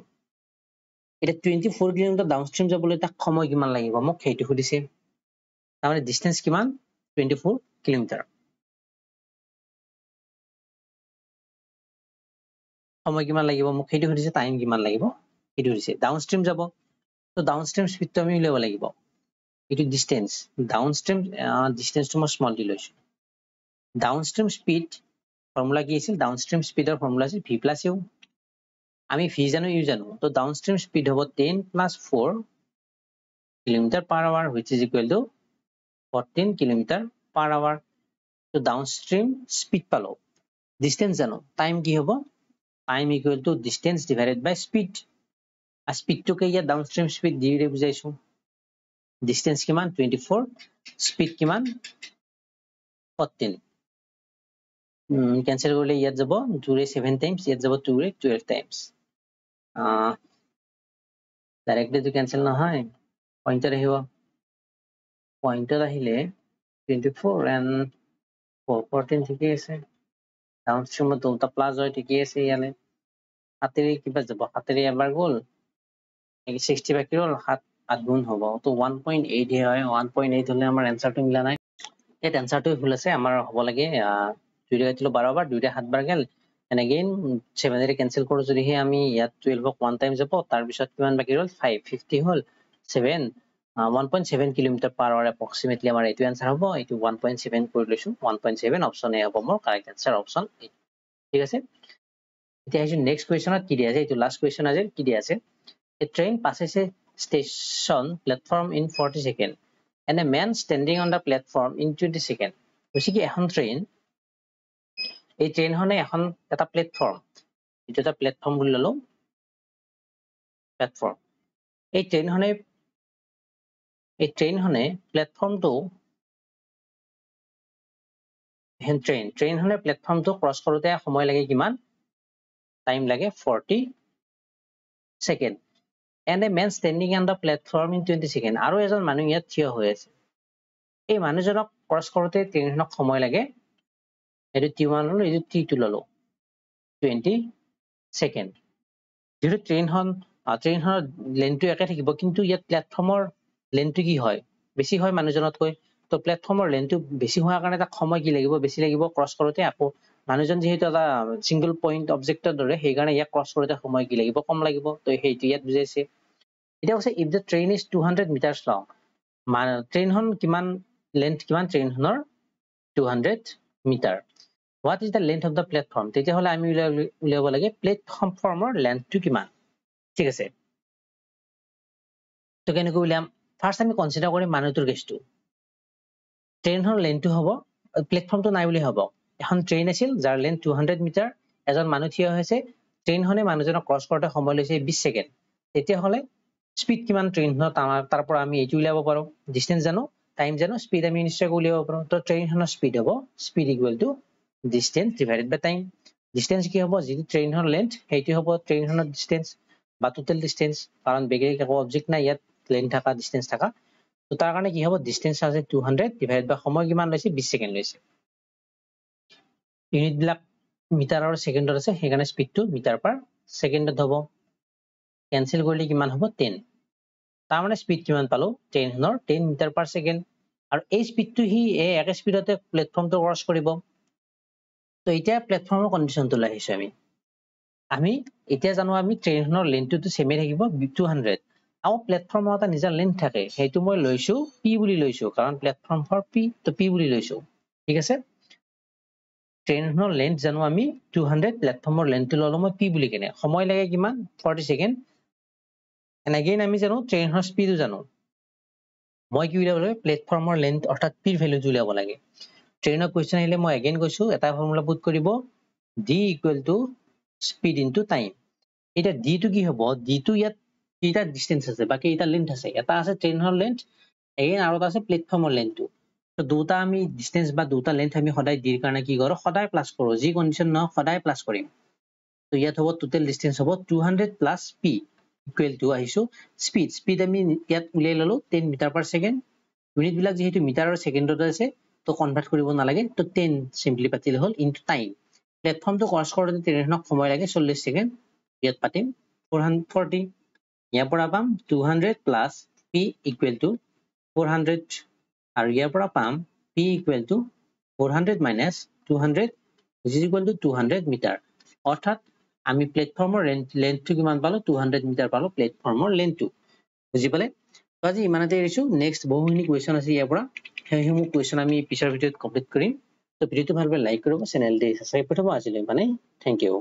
এটা 24 km ডাউনষ্ট্ৰীম যাবলৈ তাক সময় কিমান লাগিব মোক সেইটো খুদিছে তাৰমানে ডিসটেন্স কিমান 24 km সময় কিমান লাগিব মোক সেইটো খুদিছে টাইম কিমান লাগিব সেইটো দিছে ডাউনষ্ট্ৰীম যাব তো ডাউনষ্ট্ৰীম স্পিডটো আমি উলিয়াব লাগিব এটো ডিসটেন্স ডাউনষ্ট্ৰীম ডিসটেন্সটো মই স্মল দি লৈছো ডাউনষ্ট্ৰীম স্পিড ফৰ্মুলা কি আছিল ডাউনষ্ট্ৰীম স্পিডৰ ফৰ্মুলা আছিল v + u আমি v জানো u জানো তো ডাউনষ্ট্ৰীম স্পিড হ'ব 10 + 4 km per hour which is equal to 14 km per hour তো ডাউনষ্ট্ৰীম স্পিড পালো ডিসটেন্স জানো টাইম কি হ'ব time equal to distance divided by speed are speed টোকে ইয়া downstream speed দিয়ে বুজাইছো distance কিমান 24 speed কিমান 14 cancel কৰিলে ইয়াত যাব 2 ৰে 7 times ইয়াত যাব 2 ৰে 12 times directly to cancel নহয় পইণ্টত আহিব পইণ্টত আহিলে 24 and 14 ঠিকই আছে ডাউনষ্ট্ৰীমত দুটা প্লাস হয় ঠিকই আছে ইয়ালে হাতেৰে কিবা যাব হাতেৰে এবাৰ গল 60 বাকি ৰল 7 গুণ হ'ব তো 1.8 হয় 1.8 হলে আমাৰ আনসাৰটো মিলা নাই এই আনসাৰটো ভুল আছে আমাৰ হ'ব লাগে 2 ৰে কাটিলো 12 বাৰ 2 ৰে 7 বাৰ গেল and again 7 ৰে ক্যান্সেল কৰো যদি হে আমি ইয়াত 12 ক 1 টাইম যাব তাৰ পিছত কিমান বাকি ৰল 550 হল 7 1.7 km per hour approximately আমাৰ এইটো আনসাৰ হ'ব এইটো 1.7 কৰি লৈছো 1.7 অপচন এ হ'ব মোৰ কাৰেক্ট আনসাৰ অপচন এ ঠিক আছে এতিয়া আহিছো নেক্সট কোৱেশ্চনত কি দিয়া আছে এইটো লাষ্ট কোৱেশ্চন আছে কি দিয়া আছে a train passes a station platform in 40 seconds and a man standing on the platform in 20 seconds কৈছে কি এখন ট্ৰেইন এই ট্ৰেইনখনে এখন এটা প্লেটফৰ্ম এটা প্লেটফৰ্ম বুলি ললো প্লেটফৰ্ম এই ট্ৰেইনখনে প্লেটফৰ্মটো ট্ৰেইনখনে প্লেটফৰ্মটো ক্ৰছ কৰোতে সময় লাগে কিমান টাইম লাগে 40 second and a man standing on the platform in 20 seconds আৰু এজন মানুহ ইয়াত থিয় হৈ আছে এই মানুহজনক ক্ৰছ কৰোতে ট্ৰেইনখনক সময় লাগে এটো t1 ললো এটো t2 ললো 20 সেকেন্ড যেটো ট্ৰেইনখনৰ লেন্থটো একে থাকিব কিন্তু ইয়াত প্লেটফৰ্মৰ লেন্থটো কি হয় বেছি হয় মানুহজনতকৈ তো প্লেটফৰ্মৰ লেন্থটো বেছি হোৱাৰ কাৰণে তাক সময় কি লাগিব বেছি লাগিব ক্ৰছ কৰোতে আকৌ মানুহজন যেহেতু এটা সিঙ্গল পইণ্ট অবজেক্টৰ দৰে সেই কাৰণে ইয়াক ক্ৰছ কৰোতে সময় কি লাগিব কম লাগিব তো সেইটো ইয়াত বুজাইছে এটা কৈছে if the train is 200 meters long মানে ট্ৰেইনখন কিমান লেন্থ কিমান ট্ৰেইনখনৰ 200 metre what is the length of the platform তেতিয়া হলে আমি উলিয়াব লাগে প্লেটফৰ্মৰ লেন্থটো কিমান ঠিক আছে তো কেনেকৈ উলিয়াম ফাৰ্স্ট আমি কনসিডাৰ কৰিম মানুহটোৰ কেছটো ট্ৰেইনখনৰ লেন্থটো হ'ব প্লেটফৰ্মটো নাই বুলি হ'ব এখন ট্ৰেইন আছিল যাৰ লেন্থ 200 মিটাৰ এজন মানুহ থিয় হৈছে ট্ৰেইনখনে মানুহজনক ক্ৰছ কৰোঁতে সময় লৈছে 20 সেকেন্ড তেতিয়া হলে স্পীড কিমান ট্ৰেইনখনৰ তাৰ পৰা আমি এইটো উলিয়াব পাৰো ডিসটেন্স জানো টাইম জানো স্পীড আমি নিশ্চয় উলিয়াব পাৰো তো ট্ৰেইনখনৰ স্পীড হ'ব speed equal to distance divided by time distance কি হ'ব যিটো ট্ৰেইনখনৰ লেন্থ সেইটো হ'ব ট্ৰেইনখনৰ ডিসটেন্স বা টোটাল ডিসটেন্স কাৰণ বেগেৰি একো অবজেক্ট নাই ইয়াত লেন্থ থাকা ডিসটেন্স থাকা তো তাৰ কাৰণে কি হ'ব ডিসটেন্স আছে 200 ডিভাইড বাই সময় কিমান লৈছে 20 সেকেন্ড লৈছে ইউনিট বিলাক মিটাৰ আৰু সেকেন্ডত আছে সেইকাৰণে স্পীডটো মিটাৰ পাৰ সেকেন্ডত হ'ব কেনসেল কৰিলে কিমান হ'ব 10 তাৰ মানে স্পীড কিমান পালো ট্ৰেইনখনৰ 10 মিটাৰ পাৰ সেকেন্ড আৰু এই স্পীডটো হি এক স্পীডতে প্লেটফৰ্মটো ক্ৰছ কৰিব তো এতিয়া প্লেটফৰ্মৰ কন্ডিশনটো লাহিছো আমি এতিয়া জানো আমি ট্ৰেইনখনৰ লেন্থটো সেমে থাকিব 200 আৰু প্লেটফৰ্মৰ এটা নিজৰ লেন্থ থাকে সেইটো মই লৈছো p বুলি লৈছো কাৰণ প্লেটফৰ্ম ফৰ p তো p বুলি লৈছো ঠিক আছে ট্ৰেইনখনৰ লেন্থ জানো আমি 200 প্লেটফৰ্মৰ লেন্থটো ললো মই p বুলি কেনে সময় লাগে কিমান 40 সেকেন্ড and again আমি জানো ট্ৰেইনখনৰ স্পীডো জানো মই কি উলিয়াব লাগে প্লেটফৰ্মৰ লেন্থ অৰ্থাৎ p ৰ ভ্যালু উলিয়াব লাগে ট্ৰেইনৰ কোৱেশ্চন আহিলে মই again কৈছো এটা ফৰ্মুলা পুট কৰিব d equal to speed into time এটা d টো কি হ'ব d টো ইয়াত কেইটা ডিসটেন্স আছে বা কেইটা লেন্থ আছে এটা আছে ট্ৰেইনৰ লেন্থ again আৰু এটা আছে প্লেটফৰ্মৰ লেন্থটো তো দুটা আমি ডিসটেন্স বা দুটা লেন্থ আমি সদায় d ৰ কাৰণে কি কৰো সদায় প্লাস কৰো যি কন্ডিশন ন সদায় প্লাস কৰিম তো ইয়াত হ'ব টোটাল ডিসটেন্স হ'ব 200 প্লাস p equal to আহিছো স্পীড আমি ইয়াত উলিয়াই ললো 10 মিটাৰ পাৰ সেকেন্ড ইউনিট বিলাক যেহেতু মিটাৰ আৰু সেকেন্ডত আছে তো কনভাৰ্ট কৰিব নালাগে তো 10 সিম্পলি পাতিলে হল ইনটু টাইম প্লেটফৰ্মটো ক্ৰছ কৰোতে ট্ৰেইনখনক সময় লাগে 40 সেকেন্ড ইয়াত পাতিম 440 ইয়াৰ পৰা পাম 200 প্লাস p equal to 400 আৰু ইয়াৰ পৰা পাম p equal to 400 minus 200 which is equal to 200 metre অৰ্থাৎ আমি প্লেটফৰ্মৰ লেন্থটো কিমান পালো 200 মিটাৰ পালো প্লেটফৰ্মৰ লেন্থটো বুজি পালে তো আজি ইমানতে এৰিছো নেক্সট বহুখিনি কোৱেশ্চন আছে ইয়াৰ পৰা সেইসমূহ কোৱেশ্চন আমি পিছৰ ভিডিঅ'ত কমপ্লিট কৰিম তো ভিডিঅ'টো ভালকৈ লাইক কৰিব চেনেলটো সাবস্ক্ৰাইব কৰিব আজিলৈ মানে থ্যাংক ইউ